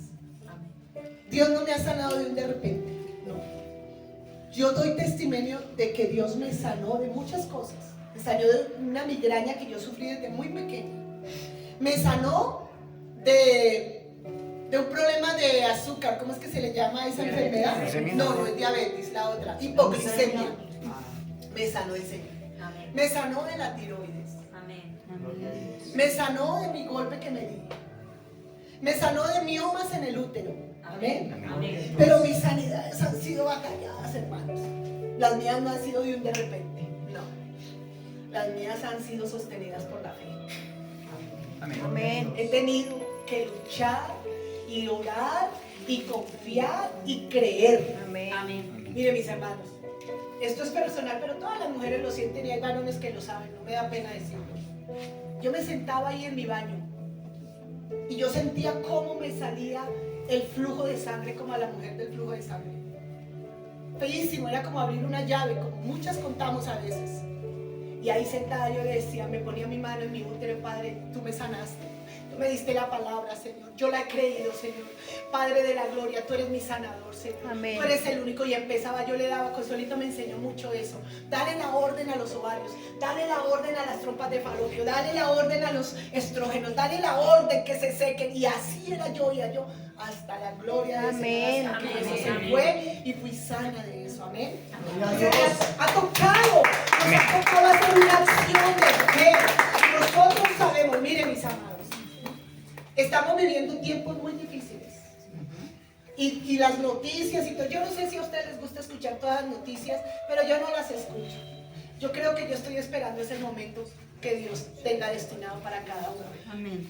Dios no me ha sanado de un de repente. No. Yo doy testimonio de que Dios me sanó de muchas cosas. Me sanó de una migraña que yo sufrí desde muy pequeña. Me sanó de un problema de azúcar. ¿Cómo es que se le llama a esa enfermedad? No, no es diabetes, la otra. Hipoglicemia. Me sanó el Señor. Amén. Me sanó de la tiroides. Amén. Me sanó de mi golpe que me di. Me sanó de miomas en el útero. Amén. Amén. Pero mis sanidades han sido batalladas, hermanos. Las mías no han sido de un de repente. No. Las mías han sido sostenidas por la fe. Amén. He tenido que luchar y orar y confiar y creer. Amén. Amén. Mire, mis hermanos, esto es personal, pero todas las mujeres lo sienten y hay varones que lo saben. No me da pena decirlo. Yo me sentaba ahí en mi baño y yo sentía cómo me salía el flujo de sangre, como a la mujer del flujo de sangre. Feísimo, era como abrir una llave, como muchas contamos a veces. Y ahí sentada yo le decía, me ponía mi mano en mi útero, Padre, tú me sanaste. Tú me diste la palabra, Señor. Yo la he creído, Señor. Padre de la gloria, tú eres mi sanador, Señor. Amén. Tú eres el único. Y empezaba, yo le daba, Consuelito me enseñó mucho eso. Dale la orden a los ovarios, dale la orden a las trompas de falopio, dale la orden a los estrógenos, dale la orden que se sequen. Y así era yo, hasta la gloria del Amén. Señor. Hasta que Amén. eso se Amén. fue y fui sana de eso. Amén. Gloria a Dios. Ha tocado, nos ha tocado hacer una acción de fe. Nosotros sabemos, miren mis amados, estamos viviendo tiempos muy difíciles. Y las noticias y todo, yo no sé si a ustedes les gusta escuchar todas las noticias, pero yo no las escucho. Yo creo que yo estoy esperando ese momento que Dios tenga destinado para cada uno. Amén.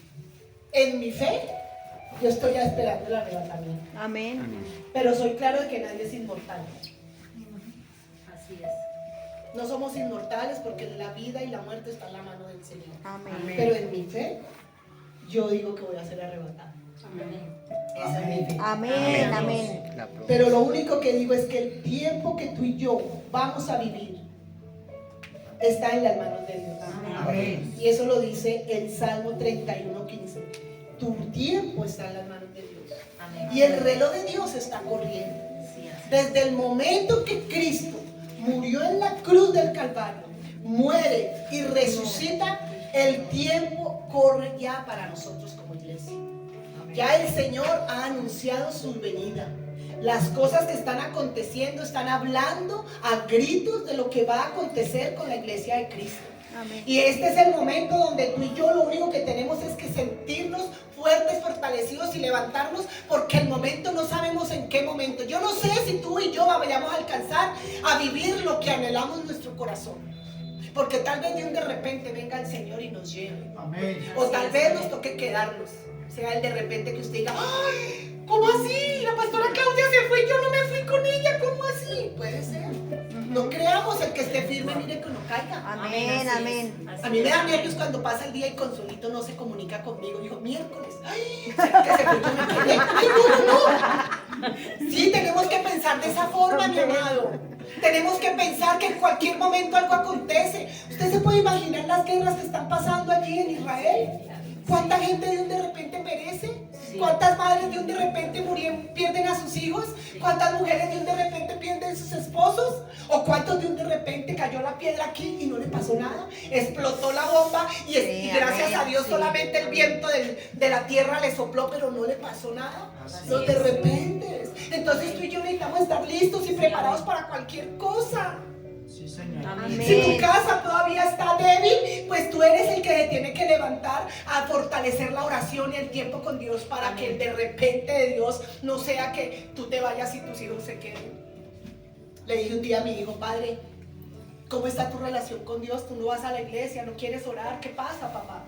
En mi fe, yo estoy ya esperando el arrebatamiento. Amén. Pero soy claro de que nadie es inmortal. Así es. No somos inmortales porque la vida y la muerte están en la mano del Señor. Amén. Pero en mi fe, yo digo que voy a ser arrebatado. Amén. Esa es mi fe. Amén. Amén. Pero lo único que digo es que el tiempo que tú y yo vamos a vivir está en las manos de Dios. Amén. Y eso lo dice el Salmo 31:15. Tu tiempo está en las manos de Dios. Amén. Y el reloj de Dios está corriendo. Sí, así es. Desde el momento que Cristo murió en la cruz del Calvario, muere y resucita, el tiempo corre ya para nosotros como iglesia. Ya el Señor ha anunciado su venida. Las cosas que están aconteciendo están hablando a gritos de lo que va a acontecer con la iglesia de Cristo. Amén. Y este es el momento donde tú y yo lo único que tenemos es que sentirnos fuertes, fortalecidos y levantarnos, porque el momento no sabemos en qué momento. Yo no sé si tú y yo vayamos a alcanzar a vivir lo que anhelamos en nuestro corazón, porque tal vez de repente venga el Señor y nos lleve. Amén. O tal vez nos toque quedarnos. Sea el de repente que usted diga, ¡ay! ¿Cómo así? La pastora Claudia se fue y yo no me fui con ella. ¿Cómo así? Puede ser. No creamos, el que esté firme, mire que no caiga. Amén. Así es, Amén. así A mí me es. da nervios cuando pasa el día y Consuelito no se comunica conmigo. Dijo, miércoles. ¡Ay! ¿Será que se fue? Yo me quedé. ¡Ay, no! Sí, tenemos que pensar de esa forma, mi amado. Tenemos que pensar que en cualquier momento algo acontece. Usted se puede imaginar las guerras que están pasando allí en Israel. ¿Cuánta gente de un de repente perece? ¿Cuántas madres de un de repente pierden a sus hijos? ¿Cuántas mujeres de un de repente pierden sus esposos? ¿O cuántos de un de repente cayó la piedra aquí y no le pasó nada? Explotó la bomba y gracias a Dios solamente el viento de la tierra le sopló, pero no le pasó nada. Los de repente. Entonces tú y yo necesitamos estar listos y preparados para cualquier cosa. Sí, Señor. Amén. Si tu casa todavía está débil, pues tú eres el que se tiene que levantar a fortalecer la oración y el tiempo con Dios para que el de repente de Dios no sea que tú te vayas y tus hijos se queden. Le dije un día a mi hijo: padre, ¿cómo está tu relación con Dios? Tú no vas a la iglesia, no quieres orar, ¿qué pasa, papá?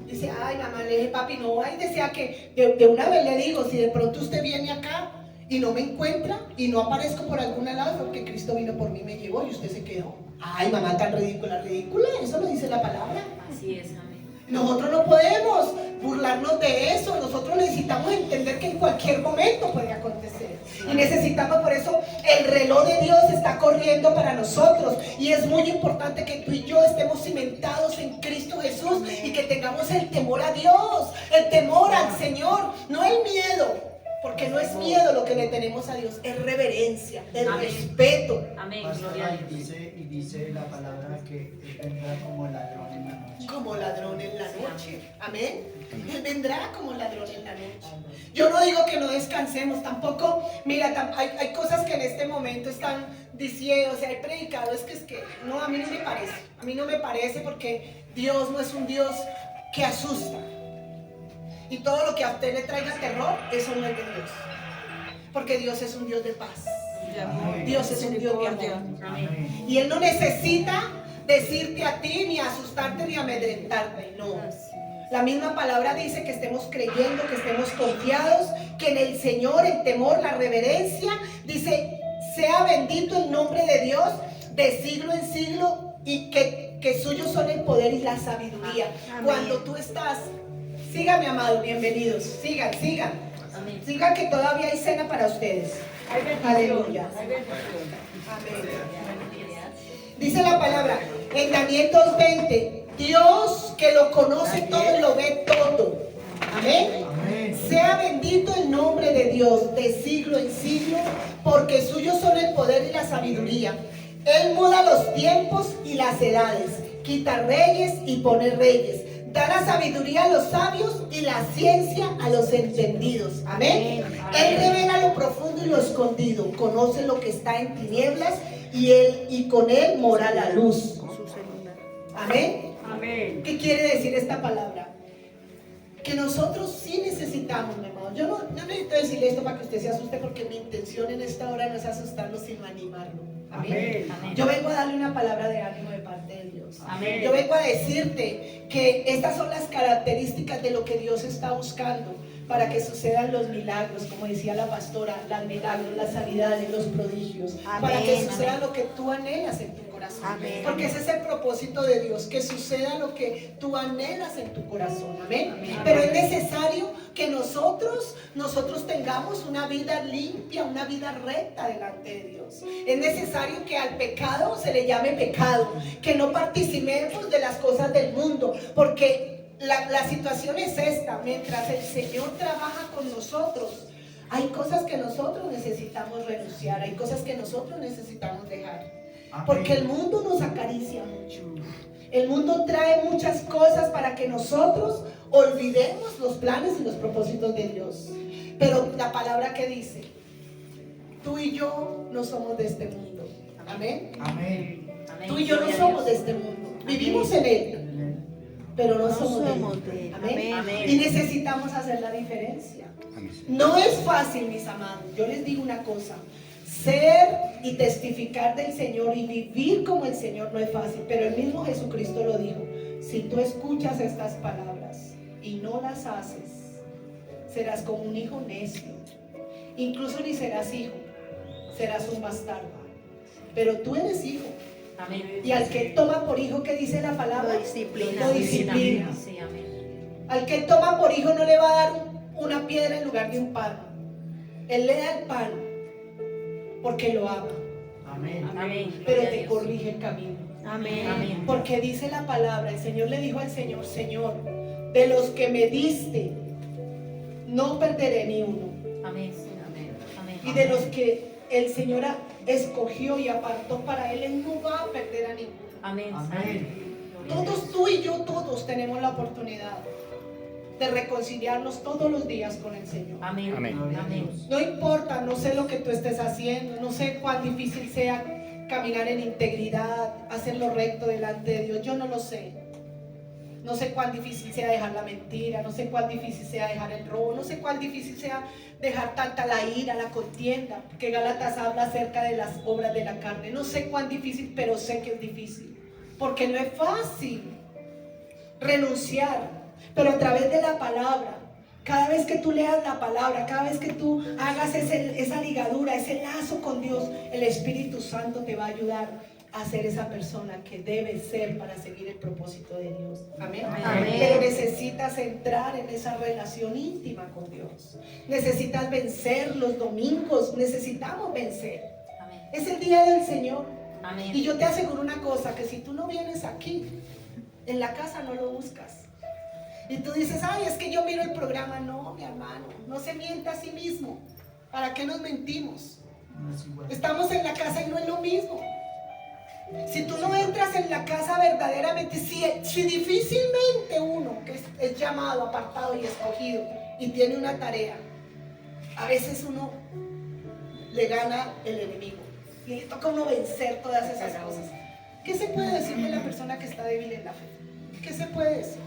Dice: ay, mamá. Le dije: papi, no. Ahí decía que de una vez le digo, si de pronto usted viene acá y no me encuentra y no aparezco por alguna lado, porque Cristo vino por mí y me llevó y usted se quedó. Ay, mamá, tan ridícula, eso lo dice la palabra. Así es, amén. Nosotros no podemos burlarnos de eso. Nosotros necesitamos entender que en cualquier momento puede acontecer. Y necesitamos, por eso el reloj de Dios está corriendo para nosotros. Y es muy importante que tú y yo estemos cimentados en Cristo Jesús y que tengamos el temor a Dios, el temor al Señor, no el miedo. Porque no es miedo lo que le tenemos a Dios, es reverencia, es respeto. Amén. Pastora, Gloria a y Dios. dice la palabra que Él vendrá como ladrón en la noche. Como ladrón en la noche. Amén. Él vendrá como ladrón en la noche. Yo no digo que no descansemos, tampoco. Mira, hay cosas que en este momento están diciendo, o sea, hay predicadores que no, a mí no me parece. A mí no me parece, porque Dios no es un Dios que asusta. Y todo lo que a usted le traiga terror, eso no es de Dios. Porque Dios es un Dios de paz. Dios es un Dios de amor. Amén. Y Él no necesita decirte a ti, ni asustarte, ni amedrentarte. No. La misma palabra dice que estemos creyendo, que estemos confiados, que en el Señor el temor, la reverencia, dice: sea bendito el nombre de Dios de siglo en siglo, y que suyos son el poder y la sabiduría. Amén. Cuando tú estás... Sigan, mi amado, bienvenidos. Sigan. Amén. Sigan, que todavía hay cena para ustedes. Aleluya. Amén. Dice la palabra en Daniel 2:20: Dios, que lo conoce todo y lo ve todo. Amén. Amén. Sea bendito el nombre de Dios de siglo en siglo, porque suyos son el poder y la sabiduría. Él muda los tiempos y las edades, quita reyes y pone reyes. Da la sabiduría a los sabios y la ciencia a los entendidos. Amén. Él revela lo profundo y lo escondido. Conoce lo que está en tinieblas y con él mora la luz. Amén. Amén. ¿Qué quiere decir esta palabra? Que nosotros sí necesitamos, mi amado. Yo no necesito decirle esto para que usted se asuste, porque mi intención en esta hora no es asustarlo, sino animarlo. Amén. Amén. Yo vengo a darle una palabra de ánimo de parte de Dios. Amén. Yo vengo a decirte que estas son las características de lo que Dios está buscando para que sucedan los milagros, como decía la pastora, los milagros, las sanidades, los prodigios, para que Amén, suceda amén. lo que tú anhelas en tu corazón. Amén. Porque ese es el propósito de Dios, que suceda lo que tú anhelas en tu corazón. Amén. Amén. Pero es necesario que nosotros tengamos una vida limpia, una vida recta delante de Dios. Es necesario que al pecado se le llame pecado, que no participemos de las cosas del mundo, porque la situación es esta: mientras el Señor trabaja con nosotros, hay cosas que nosotros necesitamos renunciar, hay cosas que nosotros necesitamos dejar. Porque el mundo nos acaricia mucho. El mundo trae muchas cosas para que nosotros olvidemos los planes y los propósitos de Dios. Pero la palabra que dice: tú y yo no somos de este mundo. Amén. Amén. Amén. Tú y yo no Gloria a somos Dios. de este mundo. Vivimos en él, pero no somos de él. Amén. Amén. Y necesitamos hacer la diferencia. Amén. No es fácil, mis amados. Yo les digo una cosa: ser y testificar del Señor y vivir como el Señor no es fácil. Pero el mismo Jesucristo lo dijo: si tú escuchas estas palabras y no las haces, serás como un hijo necio. Incluso ni serás hijo, serás un bastardo. Pero tú eres hijo. Amén. Y al que toma por hijo, ¿qué dice la palabra? Lo disciplina. Lo disciplina. Sí, amén. Al que toma por hijo no le va a dar una piedra en lugar de un pan. Él le da el pan porque lo ama. Amén. Amén. pero Gloria a te Dios. corrige el camino. Amén. Amén. Porque dice la palabra, el Señor le dijo al Señor, Señor, de los que me diste, no perderé ni uno. Amén. Amén. Amén. Y de los que el Señor escogió y apartó para Él, Él no va a perder a ninguno. Amén. Amén. Todos tú y yo, todos tenemos la oportunidad de reconciliarnos todos los días con el Señor. Amén. Amén. Amén. No importa, no sé lo que tú estés haciendo, no sé cuán difícil sea caminar en integridad, hacer lo recto delante de Dios, yo no lo sé. No sé cuán difícil sea dejar la mentira, no sé cuán difícil sea dejar el robo, no sé cuán difícil sea dejar tanta la ira, la contienda, que Gálatas habla acerca de las obras de la carne. No sé cuán difícil, pero sé que es difícil, porque no es fácil renunciar, pero a través de la palabra, cada vez que tú leas la palabra, cada vez que tú hagas esa ligadura, ese lazo con Dios, el Espíritu Santo te va a ayudar a ser esa persona que debe ser para seguir el propósito de Dios. Amén. Amén. Pero necesitas entrar en esa relación íntima con Dios. Necesitas vencer los domingos, necesitamos vencer. Amén. Es el día del Señor. Amén. Y yo te aseguro una cosa, que si tú no vienes aquí, en la casa no lo buscas. Y tú dices, ay, es que yo miro el programa. No, mi hermano, no se mienta a sí mismo. ¿Para qué nos mentimos? No es igual. Estamos en la casa y no es lo mismo. Si tú no entras en la casa verdaderamente, si difícilmente uno que es llamado, apartado y escogido y tiene una tarea, a veces uno le gana el enemigo y le toca a uno vencer todas esas cosas. ¿Qué se puede decir de la persona que está débil en la fe? ¿Qué se puede decir?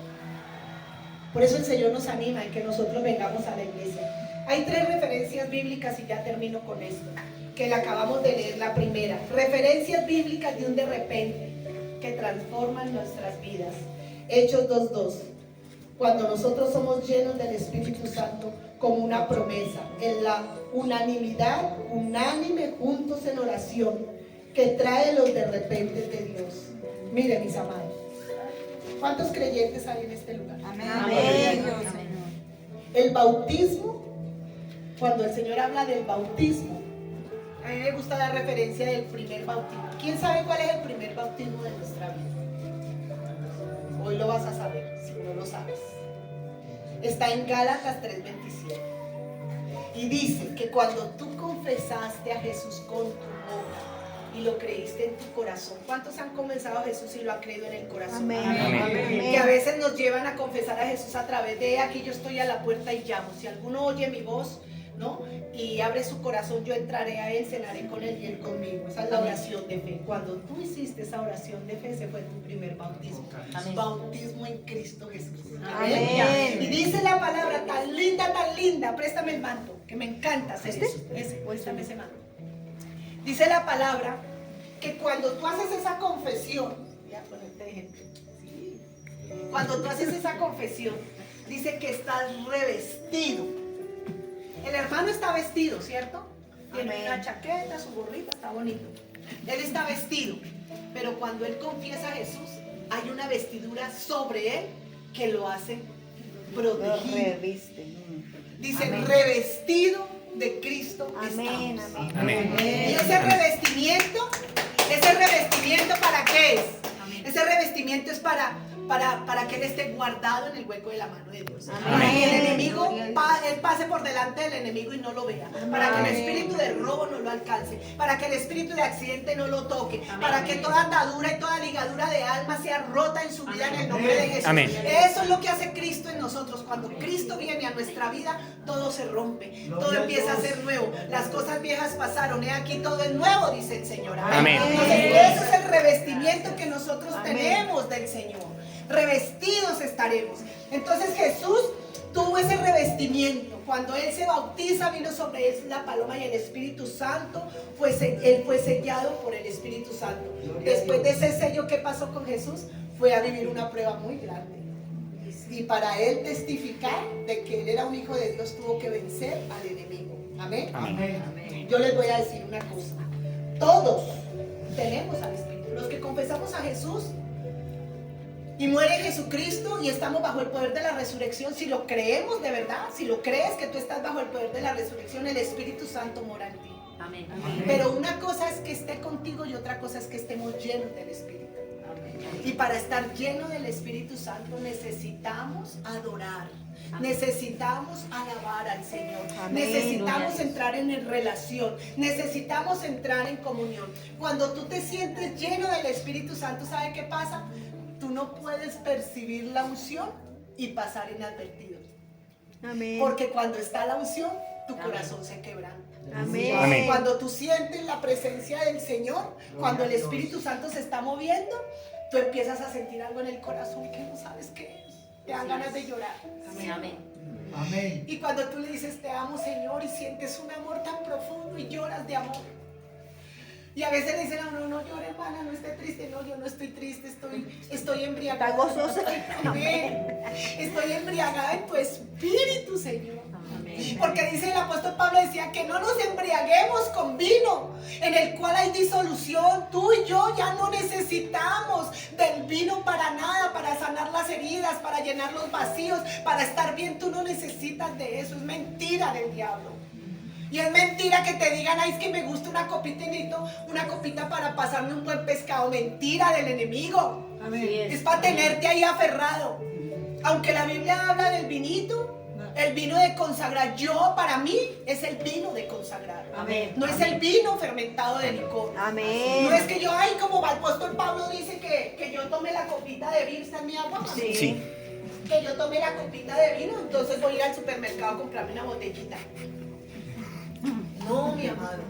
Por eso el Señor nos anima en que nosotros vengamos a la iglesia. Hay 3 referencias bíblicas y ya termino con esto, que la acabamos de leer. La primera, referencias bíblicas de un de repente que transforman nuestras vidas. Hechos 2:2. Cuando nosotros somos llenos del Espíritu Santo como una promesa, en la unanimidad, unánime juntos en oración, que trae los de repente de Dios. Miren, mis amados, ¿cuántos creyentes hay en este lugar? Amén. Amén. El bautismo, cuando el Señor habla del bautismo, a mí me gusta dar referencia del primer bautismo. ¿Quién sabe cuál es el primer bautismo de nuestra vida? Hoy lo vas a saber, si no lo sabes. Está en Gálatas 3:27. Y dice que cuando tú confesaste a Jesús con tu boca y lo creíste en tu corazón. ¿Cuántos han comenzado a Jesús y lo han creído en el corazón? Amén. Amén. Que a veces nos llevan a confesar a Jesús a través de aquí yo estoy a la puerta y llamo. Si alguno oye mi voz, ¿no? Y abre su corazón, yo entraré a él, cenaré con él y él conmigo. Esa es la oración de fe. Cuando tú hiciste esa oración de fe, ese fue tu primer bautismo. Amén. Bautismo en Cristo Jesús. Amén. Y dice la palabra tan linda, préstame el manto, que me encanta hacer eso. Préstame ese manto. Dice la palabra que cuando tú haces esa confesión, ya ponerte de ejemplo, sí. Cuando tú haces esa confesión, dice que estás revestido. El hermano está vestido, ¿cierto? Tiene Amén. una chaqueta, su gorrita, está bonito. Él está vestido, pero cuando él confiesa a Jesús, hay una vestidura sobre él que lo hace protegido. Dice, Amén. revestido de Cristo Amén. estamos. Amén. Amén. Y ese revestimiento, ¿para qué es? Ese revestimiento es para que Él esté guardado en el hueco de la mano de Dios. Amén. Para que el enemigo, Gloria a Dios. Él pase por delante del enemigo y no lo vea. Para que el Amén. espíritu de robo no lo alcance. Para que el espíritu de accidente no lo toque. Amén. Para que toda atadura y toda ligadura de alma sea rota en su vida en el nombre de Jesús. Amén. Eso es lo que hace Cristo en nosotros. Cuando Cristo viene a nuestra vida, todo se rompe. Todo Gloria a empieza a Dios. ser nuevo. Las cosas viejas pasaron. He aquí todo es nuevo, dice el Señor. Amén. Entonces, ese es el revestimiento que nosotros Amén. tenemos del Señor. Revestidos estaremos. Entonces Jesús tuvo ese revestimiento. Cuando Él se bautiza, vino sobre Él la paloma y el Espíritu Santo. Pues Él fue sellado por el Espíritu Santo. Gloria a Después de Dios. ese sello, ¿qué pasó con Jesús? Fue a vivir una prueba muy grande. Y para Él testificar de que Él era un hijo de Dios, tuvo que vencer al enemigo. Amén. Amén. Yo les voy a decir una cosa. Todos tenemos al Espíritu. Los que confesamos a Jesús y muere Jesucristo y estamos bajo el poder de la resurrección, si lo creemos de verdad, si lo crees que tú estás bajo el poder de la resurrección, el Espíritu Santo mora en ti. Amén. Pero una cosa es que esté contigo y otra cosa es que estemos llenos del Espíritu. Y para estar lleno del Espíritu Santo necesitamos adorar. Necesitamos alabar al Señor. Necesitamos entrar en relación. Necesitamos entrar en comunión. Cuando tú te sientes lleno del Espíritu Santo, ¿sabe qué pasa? Tú no puedes percibir la unción y pasar inadvertido. Amén. Porque cuando está la unción, tu corazón se quebranta. Amén. Amén. Cuando tú sientes la presencia del Señor, cuando el Espíritu Santo se está moviendo, tú empiezas a sentir algo en el corazón que no sabes qué es. Te dan ganas de llorar. Amén. Amén. Amén. Y cuando tú le dices te amo, Señor, y sientes un amor tan profundo y lloras de amor. Y a veces le dicen a uno, no llore, hermana, no esté triste. No, yo no estoy triste, estoy embriagada. Está gozosa. Amén. Estoy embriagada en tu espíritu, Señor. Amén. Porque dice el apóstol Pablo, decía que no nos embriaguemos con vino, en el cual hay disolución. Tú y yo ya no necesitamos del vino para nada, para sanar las heridas, para llenar los vacíos, para estar bien. Tú no necesitas de eso, es mentira del diablo. Y es mentira que te digan, ay, es que me gusta una copita y necesito una copita para pasarme un buen pescado. Mentira del enemigo. Es para tenerte ahí aferrado. Aunque la Biblia habla del vinito, el vino de consagrar, para mí, es el vino de consagrar. Amén. No es el vino fermentado de licor. Amén. No es que yo, ay, como el apóstol Pablo dice que yo tome la copita de vino, ¿está en mi agua? Sí. Sí. Que yo tome la copita de vino, entonces voy a ir al supermercado a comprarme una botellita. No, mi amado.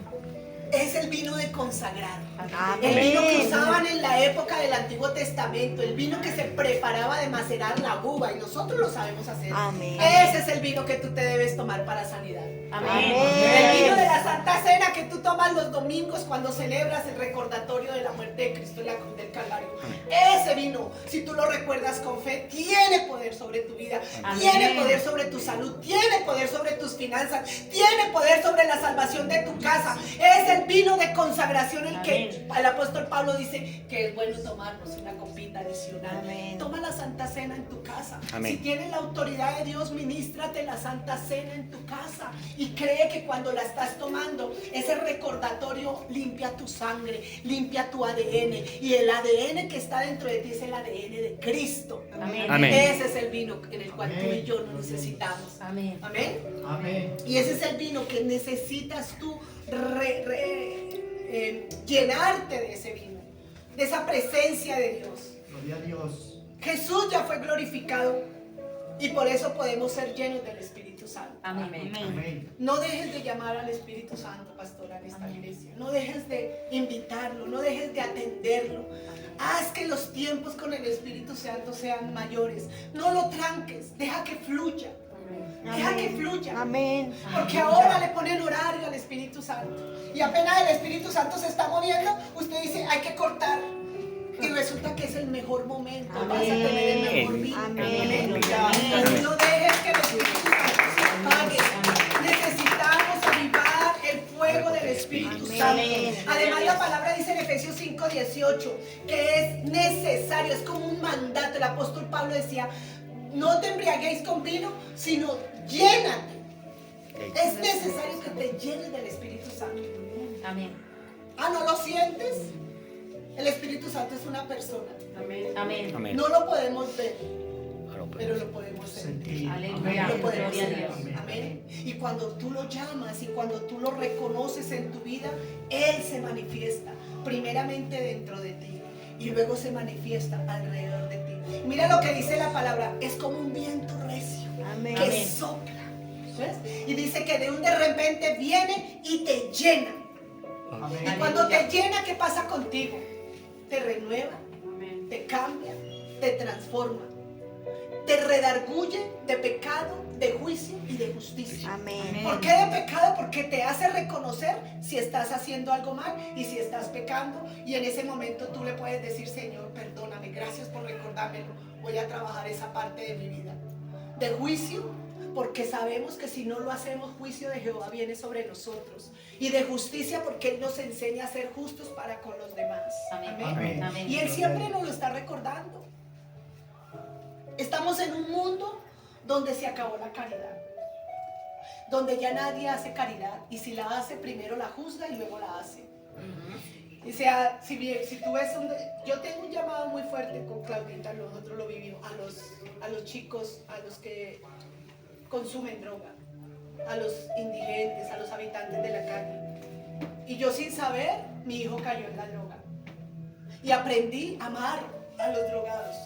Es el vino de consagrar. El vino que usaban en la época del Antiguo Testamento, el vino que se preparaba de macerar la uva, y nosotros lo sabemos hacer. Amén. Ese es el vino que tú te debes tomar para sanidad. Amén. El vino de la Santa Cena que tú tomas los domingos cuando celebras el recordatorio de la muerte de Cristo en la cruz del Calvario. Ese vino, si tú lo recuerdas con fe, tiene poder sobre tu vida, Amén. tiene poder sobre tu salud, tiene poder sobre tus finanzas, tiene poder sobre la salvación de tu casa. Es el vino de consagración el que el apóstol Pablo dice que es bueno tomarnos una copita adicional. Amén. Toma la Santa Cena en tu casa. Amén. Si tienes la autoridad de Dios, ministrate la Santa Cena en tu casa y cree que cuando la estás tomando, ese recordatorio limpia tu sangre, limpia tu ADN, y el ADN que está dentro de ti es el ADN de Cristo. Amén. Amén. Ese es el vino en el cual tú y yo no necesitamos. Amén. Amén. Amén. Y ese es el vino que necesitas tú llenarte de ese vino, de esa presencia de Dios. Gloria a Dios. Jesús ya fue glorificado y por eso podemos ser llenos del Espíritu Santo. Amén. Amén. No dejes de llamar al Espíritu Santo, pastora, en esta iglesia. No dejes de invitarlo, no dejes de atenderlo. Haz que los tiempos con el Espíritu Santo sean mayores. No lo tranques, deja que fluya. Deja que fluya. Amén. Porque ahora le ponen horario al Espíritu Santo. Y apenas el Espíritu Santo se está moviendo, usted dice, hay que cortar. Y resulta que es el mejor momento. Vas a tener el mejor vino. Amén. No dejes que el Espíritu Santo se apague. Necesitamos avivar el fuego del Espíritu Santo. Además, la palabra dice en Efesios 5:18 que es necesario, es como un mandato. El apóstol Pablo decía, no te embriaguéis con vino, sino llénate. Es necesario que te llenes del Espíritu Santo. Amén. Ah, ¿no lo sientes? El Espíritu Santo es una persona. Amén. Amén. Amén. No lo podemos ver, Ahora pero podemos. lo podemos sentir. Sentir. Aleluya. Lo podemos Gloria a sentir. Dios. Amén. Y cuando tú lo llamas y cuando tú lo reconoces en tu vida, Él se manifiesta primeramente dentro de ti y luego se manifiesta alrededor de ti. Mira lo que dice la palabra, es como un viento recio Amén. que Amén. sopla. ¿Ves? Y dice que de repente viene y te llena. Amén. Y cuando te llena, ¿qué pasa contigo? Te renueva, Amén. te cambia, te transforma, te redarguye de pecado, de juicio y de justicia. Amén. ¿Por qué de pecado? Porque te hace reconocer si estás haciendo algo mal y si estás pecando, y en ese momento tú le puedes decir, Señor, perdóname, gracias por recordármelo, voy a trabajar esa parte de mi vida. De juicio, porque sabemos que si no lo hacemos, juicio de Jehová viene sobre nosotros. Y de justicia, porque Él nos enseña a ser justos para con los demás. Amén. Amén. Amén. Y Él siempre nos lo está recordando. Estamos en un mundo donde se acabó la caridad, donde ya nadie hace caridad, y si la hace, primero la juzga y luego la hace. O sea, si tú ves, yo tengo un llamado muy fuerte con Claudita, nosotros lo vivimos, a los chicos, a los que consumen droga, a los indigentes, a los habitantes de la calle. Y yo sin saber, mi hijo cayó en la droga. Y aprendí a amar a los drogados,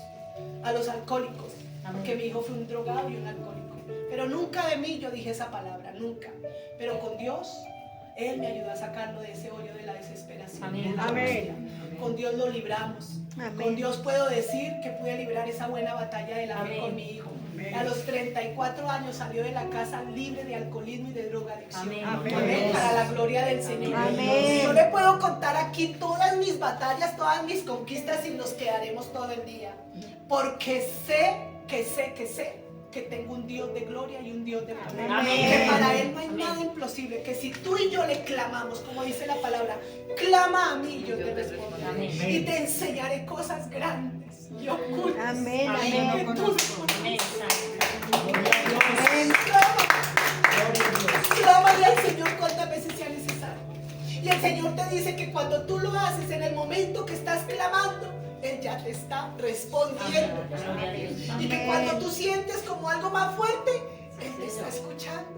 a los alcohólicos, porque mi hijo fue un drogado y un alcohólico. Pero nunca de mí yo dije esa palabra, nunca. Pero con Dios, Él me ayudó a sacarlo de ese hoyo de la desesperación. Amén. Amén. Con Dios lo libramos. Amén. Con Dios puedo decir que pude librar esa buena batalla de la fe Amén. con mi hijo. A los 34 años salió de la casa libre de alcoholismo y de drogadicción. Amén. Amén. Para la gloria del Señor. Amén. Yo le puedo contar aquí todas mis batallas, todas mis conquistas y nos quedaremos todo el día. Porque sé que tengo un Dios de gloria y un Dios de poder. Amén. Que para Él no hay nada imposible. Que si tú y yo le clamamos, como dice la palabra, clama a mí y yo te responderé. Amén. Y te enseñaré cosas grandes y ocultas. Amén, Amén. Que tú no Amén. Amén. Clámale al Señor cuantas veces sea necesario. Y el Señor te dice que cuando tú lo haces en el momento que estás clamando, Él ya te está respondiendo. Gloria a Dios. Y que cuando tú sientes como algo más fuerte, Él te está escuchando.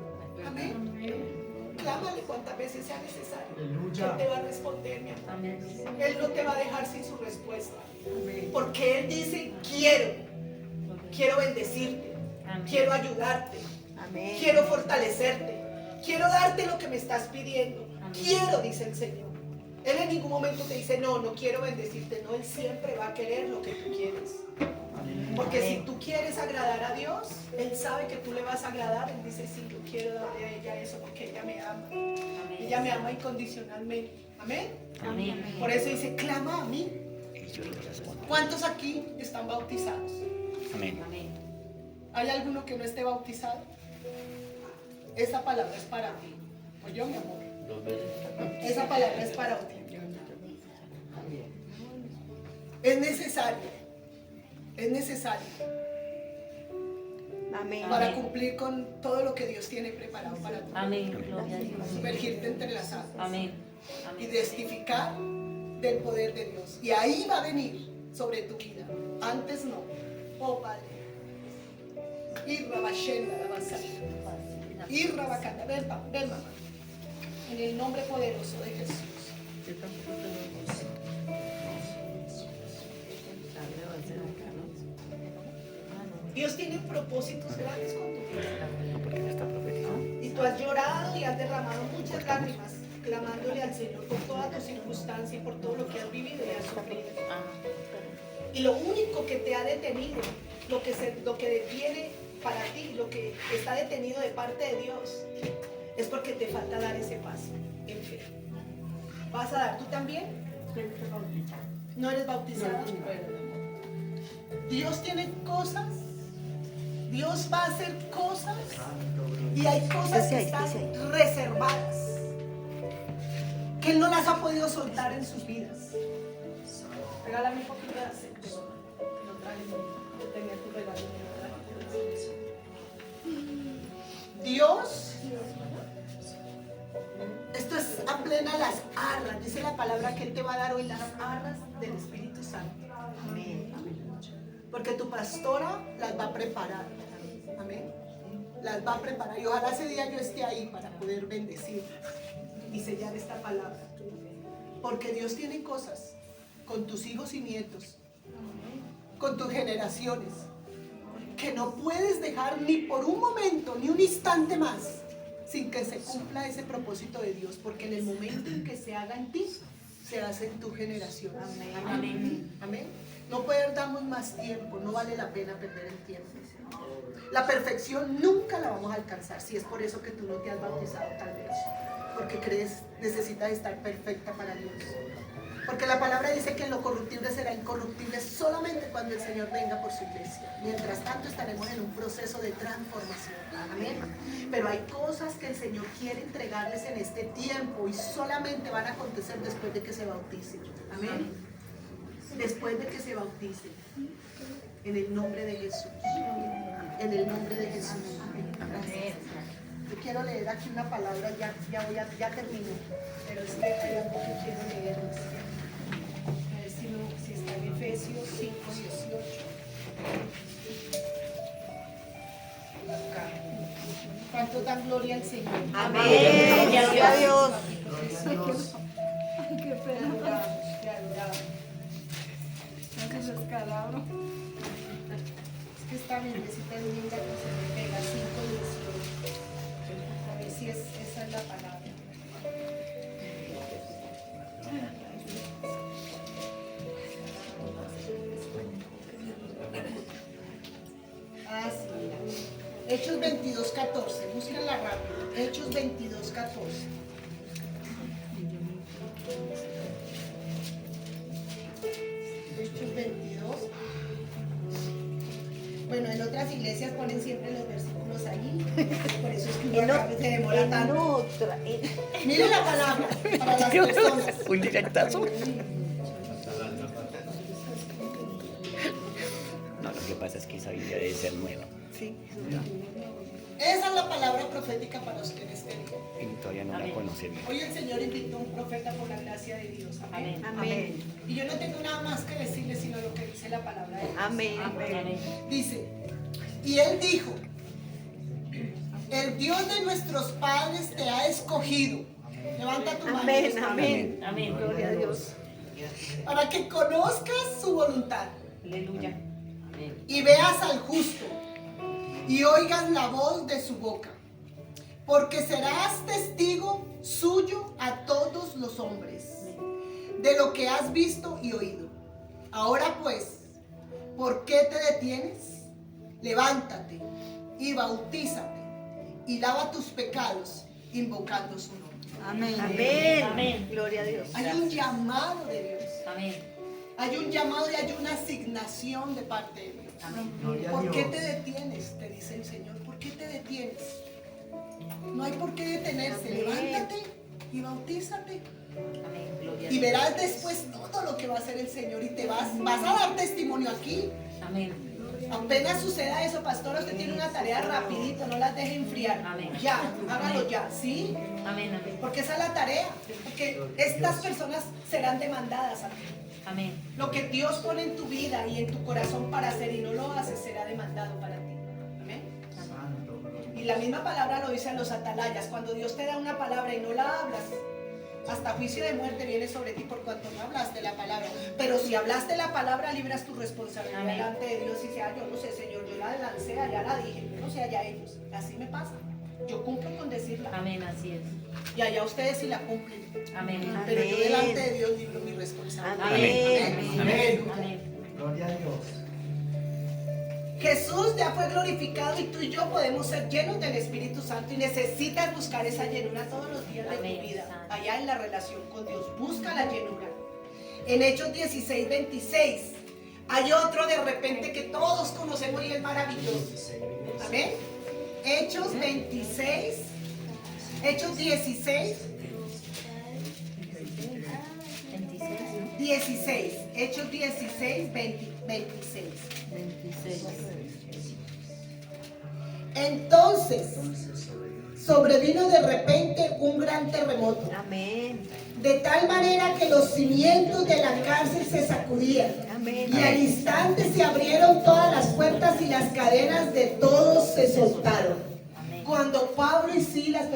Amén. Clámale cuantas veces sea necesario. Él te va a responder, mi amor. Amén. Él no te va a dejar sin su respuesta. Porque Él dice, quiero bendecirte, Amén. quiero ayudarte. Amén. Quiero fortalecerte. Quiero darte lo que me estás pidiendo. Amén. Quiero, dice el Señor. Él en ningún momento te dice, no quiero bendecirte. No, Él siempre va a querer lo que tú quieres. Porque si tú quieres agradar a Dios, Él sabe que tú le vas a agradar. Él dice, sí, yo quiero darle a ella eso porque ella me ama. Ella me ama incondicionalmente. Amén. Amén. Por eso dice, clama a mí. ¿Cuántos aquí están bautizados? Amén. Amén. ¿Hay alguno que no esté bautizado? Esa palabra es para ti. Oye, mi amor. Esa palabra es para ti. Es necesario Amén. para cumplir con todo lo que Dios tiene preparado para ti. Amén. Gloria a Dios. Sumergirte entre las aguas Amén. y Amén. testificar del poder de Dios. Y ahí va a venir sobre tu vida. Antes no. Oh Padre. Irra Bashenda, la basada. Irra Bacana. Ven, mamá. En el nombre poderoso de Jesús. Dios tiene propósitos grandes con tu vida. Y tú has llorado y has derramado muchas lágrimas, clamándole al Señor por todas tus circunstancias y por todo lo que has vivido y has sufrido. Y lo único que te ha detenido, lo que detiene para ti, lo que está detenido de parte de Dios, es porque te falta dar ese paso en fe. ¿Vas a dar tú también? ¿No eres bautizado? Dios tiene cosas, Dios va a hacer cosas, y hay cosas que están reservadas, que Él no las ha podido soltar en sus vidas. Regálame un poquito de aceite, que lo traje, yo tenía tu regalo, me lo traje. Dios, esto es a plena las arras, dice la palabra que Él te va a dar hoy las arras del Espíritu Santo. Amén. Porque tu pastora las va a preparar. Amén. Las va a preparar. Y ojalá ese día yo esté ahí para poder bendecir y sellar esta palabra. Porque Dios tiene cosas con tus hijos y nietos, con tus generaciones, que no puedes dejar ni por un momento, ni un instante más, sin que se cumpla ese propósito de Dios. Porque en el momento en que se haga en ti, se hace en tu generación. Amén. Amén. No perdamos más tiempo, no vale la pena perder el tiempo. La perfección nunca la vamos a alcanzar, si es por eso que tú no te has bautizado tal vez, porque crees, necesitas estar perfecta para Dios. Porque la palabra dice que lo corruptible será incorruptible solamente cuando el Señor venga por su iglesia. Mientras tanto estaremos en un proceso de transformación. Amén. Pero hay cosas que el Señor quiere entregarles en este tiempo y solamente van a acontecer después de que se bauticen. Amén. Después de que se bauticen. En el nombre de Jesús. En el nombre de Jesús. Yo quiero leer aquí una palabra, ya termino, pero hay algo que quiero leer. A ver si está en Efesios 5:18. Acá. ¿Cuántos dan gloria al Señor? Amén. Gloria a Dios. Te adoramos. Es que esta bendecita es linda que se me pega 5:18. A ver si esa es la palabra. Ah, sí, mira. Hechos 22:14. Búsquenla rápido. Hechos 22:14. Hechos 22. Bueno, en otras iglesias ponen siempre los versículos ahí. Por eso es que uno acá se demora tanto. Mire la palabra para las personas. Un directazo. No, lo que pasa es que esa Biblia debe ser nueva. Sí. Esa es la palabra profética para ustedes, queridos. Y todavía no la conoce bien. Hoy el Señor invitó a un profeta por la gracia de Dios. Amén. Amén. Y yo no tengo nada más que decirle sino lo que dice la palabra de Dios. Amén. Dice, y él dijo, el Dios de nuestros padres te ha escogido. Levanta tu mano. Amén. Amén. Amén. Gloria a Dios. Para que conozcas su voluntad Aleluya. Amén. y veas al justo y oigas la voz de su boca. Porque serás testigo suyo a todos los hombres de lo que has visto y oído. Ahora pues, ¿por qué te detienes? Levántate y bautízate y lava tus pecados invocando su nombre. Amén. Amén. Amén. Gloria a Dios. Hay un llamado de Dios. Amén. Hay un llamado y hay una asignación de parte de Dios. Gloria a ¿Por qué Dios. te detienes? Te dice el Señor. ¿Por qué te detienes? No hay por qué detenerse. Amén. Levántate y bautízate. Amén. Gloria a Y Dios. verás después todo lo que va a hacer el Señor y te vas a dar testimonio aquí. Amén. Apenas suceda eso, pastor, usted tiene una tarea rapidito, no la deje enfriar. Amén. Ya, hágalo ya, ¿sí? Amén. Amén. Porque esa es la tarea. Porque estas personas serán demandadas a ti. Amén. Lo que Dios pone en tu vida y en tu corazón para hacer y no lo haces será demandado para ti. Amén. Santo, gloria. Y la misma palabra lo dice a los atalayas. Cuando Dios te da una palabra y no la hablas, hasta juicio de muerte viene sobre ti por cuanto no hablaste la palabra. Pero si hablaste la palabra, libras tu responsabilidad Amén. delante de Dios y dice, yo no sé, Señor, yo la lancé, ya la dije, yo no sé allá ellos. Así me pasa. Yo cumplo con decirla. Amén. Así es. Y allá ustedes sí la cumplen. Amén. Pero yo Amén. delante de Dios libro mi responsabilidad. Amén. Amén. Amén. Aleluya. Amén. Gloria a Dios. Jesús ya fue glorificado y tú y yo podemos ser llenos del Espíritu Santo y necesitas buscar esa llenura todos los días de Amén, tu vida, Santo. allá en la relación con Dios. Busca la llenura. En Hechos 16:26 hay otro de repente que todos conocemos y es maravilloso. Amén. Hechos 26, Hechos 16, 16, Hechos 16, 26. Entonces sobrevino de repente un gran terremoto, Amén. de tal manera que los cimientos de la cárcel se sacudían. Amén. Y al instante se abrieron todas las puertas y las cadenas de todos se soltaron. Amén. Cuando Pablo y Silas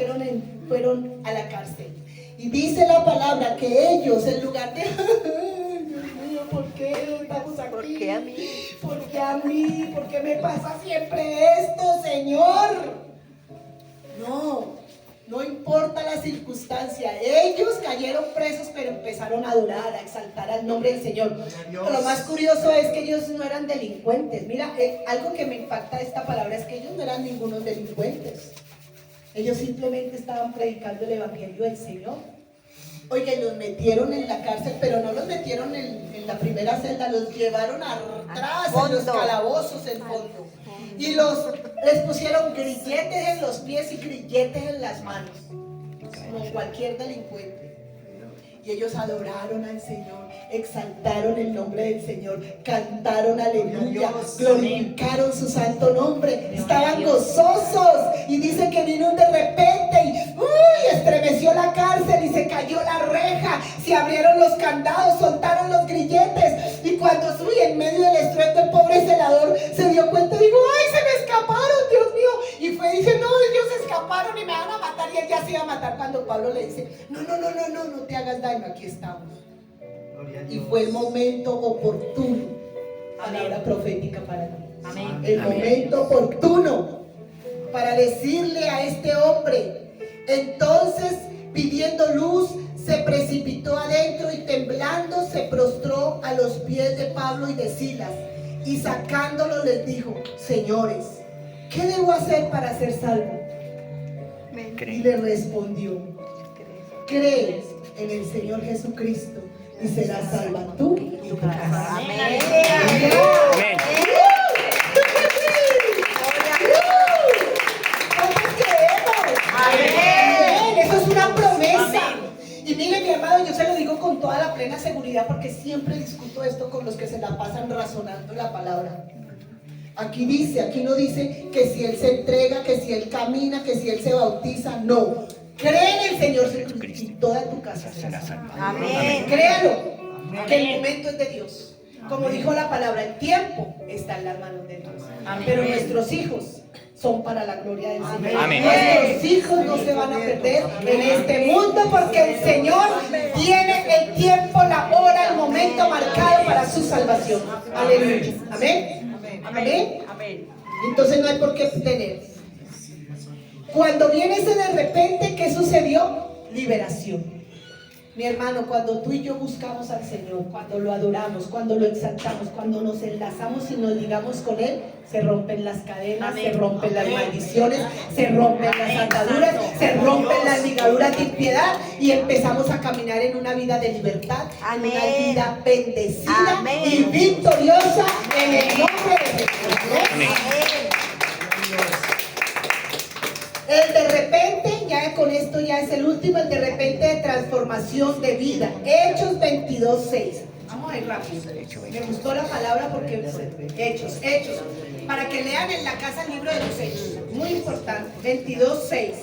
fueron a la cárcel. Y dice la palabra que ellos, en lugar de, Dios mío, ¿por qué estamos aquí? ¿Por qué a mí? ¿Por qué a mí? ¿Por qué me pasa siempre esto, Señor? No importa la circunstancia. Ellos cayeron presos, pero empezaron a adorar, a exaltar al nombre del Señor. Pero lo más curioso es que ellos no eran delincuentes. Mira, algo que me impacta de esta palabra es que ellos no eran ningunos delincuentes. Ellos simplemente estaban predicando el evangelio del Señor. Oye, los metieron en la cárcel, pero no los metieron en la primera celda, los llevaron atrás, en los calabozos, en fondo. Y les pusieron grilletes en los pies y grilletes en las manos, como cualquier delincuente. Y ellos adoraron al Señor, exaltaron el nombre del Señor, cantaron aleluya, glorificaron su santo nombre, estaban gozosos, y dice que vino de repente y estremeció la cárcel y se cayó la reja, se abrieron los candados, soltaron los grilletes, y cuando en medio del estruendo el pobre celador se dio cuenta, digo, ¡ay, se me escaparon, Dios mío! Y fue y dice, no, ellos se escaparon y me van a matar, y él ya se iba a matar cuando Pablo le dice, no te hagas daño, aquí estamos. Gloria a Y Dios. fue el momento oportuno, palabra Amén. profética para mí. Amén. El momento oportuno para decirle a este hombre. Entonces, pidiendo luz, se precipitó adentro y temblando se prostró a los pies de Pablo y de Silas, y sacándolo les dijo, señores, ¿qué debo hacer para ser salvo? Y le respondió, cree en el Señor Jesucristo y serás salva tú y tu casa. Amén. Amén. ¿Cuántos creemos? Amén. Eso es una promesa. Y mire, mi hermano, yo se lo digo con toda la plena seguridad, porque siempre discuto esto con los que se la pasan razonando la palabra. Aquí no dice que si él se entrega, que si él camina, que si él se bautiza, no. Cree en el Señor Jesucristo y toda tu casa será salva. Amén. Créalo, que el momento es de Dios. Como dijo la palabra, el tiempo está en las manos de Dios. Amén. Pero nuestros hijos son para la gloria del Señor. Amén. Nuestros hijos no se van a perder en este mundo, porque el Señor tiene el tiempo, la hora, el momento marcado para su salvación. Aleluya. Amén. Amén. Amén. Entonces no hay por qué tener. Cuando viene ese de repente, ¿qué sucedió? Liberación. Mi hermano, cuando tú y yo buscamos al Señor, cuando lo adoramos, cuando lo exaltamos, cuando nos enlazamos y nos ligamos con Él, se rompen las cadenas, Amén. se rompen las maldiciones, se rompen las ataduras, se rompen las ligaduras de impiedad, y empezamos a caminar en una vida de libertad, Amén. una vida bendecida Amén. y victoriosa en el nombre de Jesús. Amén. El de repente, ya con esto ya es el último, el de repente de transformación de vida. Hechos 22:6. Vamos a ir rápido. Me gustó la palabra porque Hechos. Para que lean en la casa el libro de los Hechos. Muy importante. 22:6.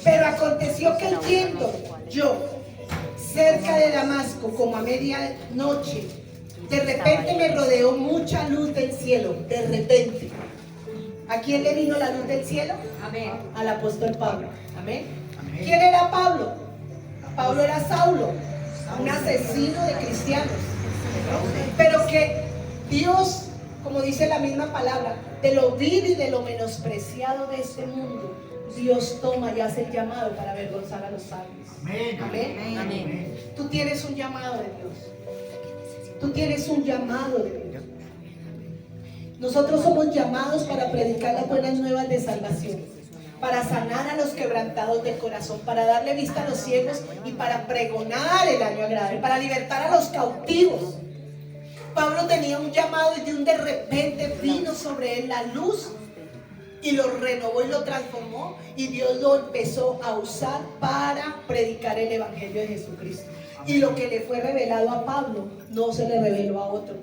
Pero aconteció que yendo yo cerca de Damasco, como a medianoche, de repente me rodeó mucha luz del cielo. De repente. ¿A quién le vino la luz del cielo? Amén. Al apóstol Pablo. Amén. ¿Quién era Pablo? Pablo era Saulo, un asesino de cristianos. Pero que Dios, como dice la misma palabra, de lo vil y de lo menospreciado de este mundo, Dios toma y hace el llamado para avergonzar a los sabios. Amén. Amén. Amén. Tú tienes un llamado de Dios. Tú tienes un llamado de Dios. Nosotros somos llamados para predicar las buenas nuevas de salvación, para sanar a los quebrantados del corazón, para darle vista a los ciegos y para pregonar el año agradable, para libertar a los cautivos. Pablo tenía un llamado y de un de repente vino sobre él la luz y lo renovó y lo transformó, y Dios lo empezó a usar para predicar el evangelio de Jesucristo. Y lo que le fue revelado a Pablo no se le reveló a otro,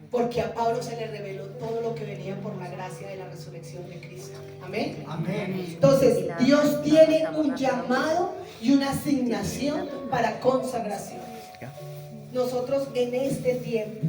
porque a Pablo se le reveló todo lo que venía por la gracia de la resurrección de Cristo. Amén. Amén. Entonces, Dios tiene un llamado y una asignación para consagración. Nosotros en este tiempo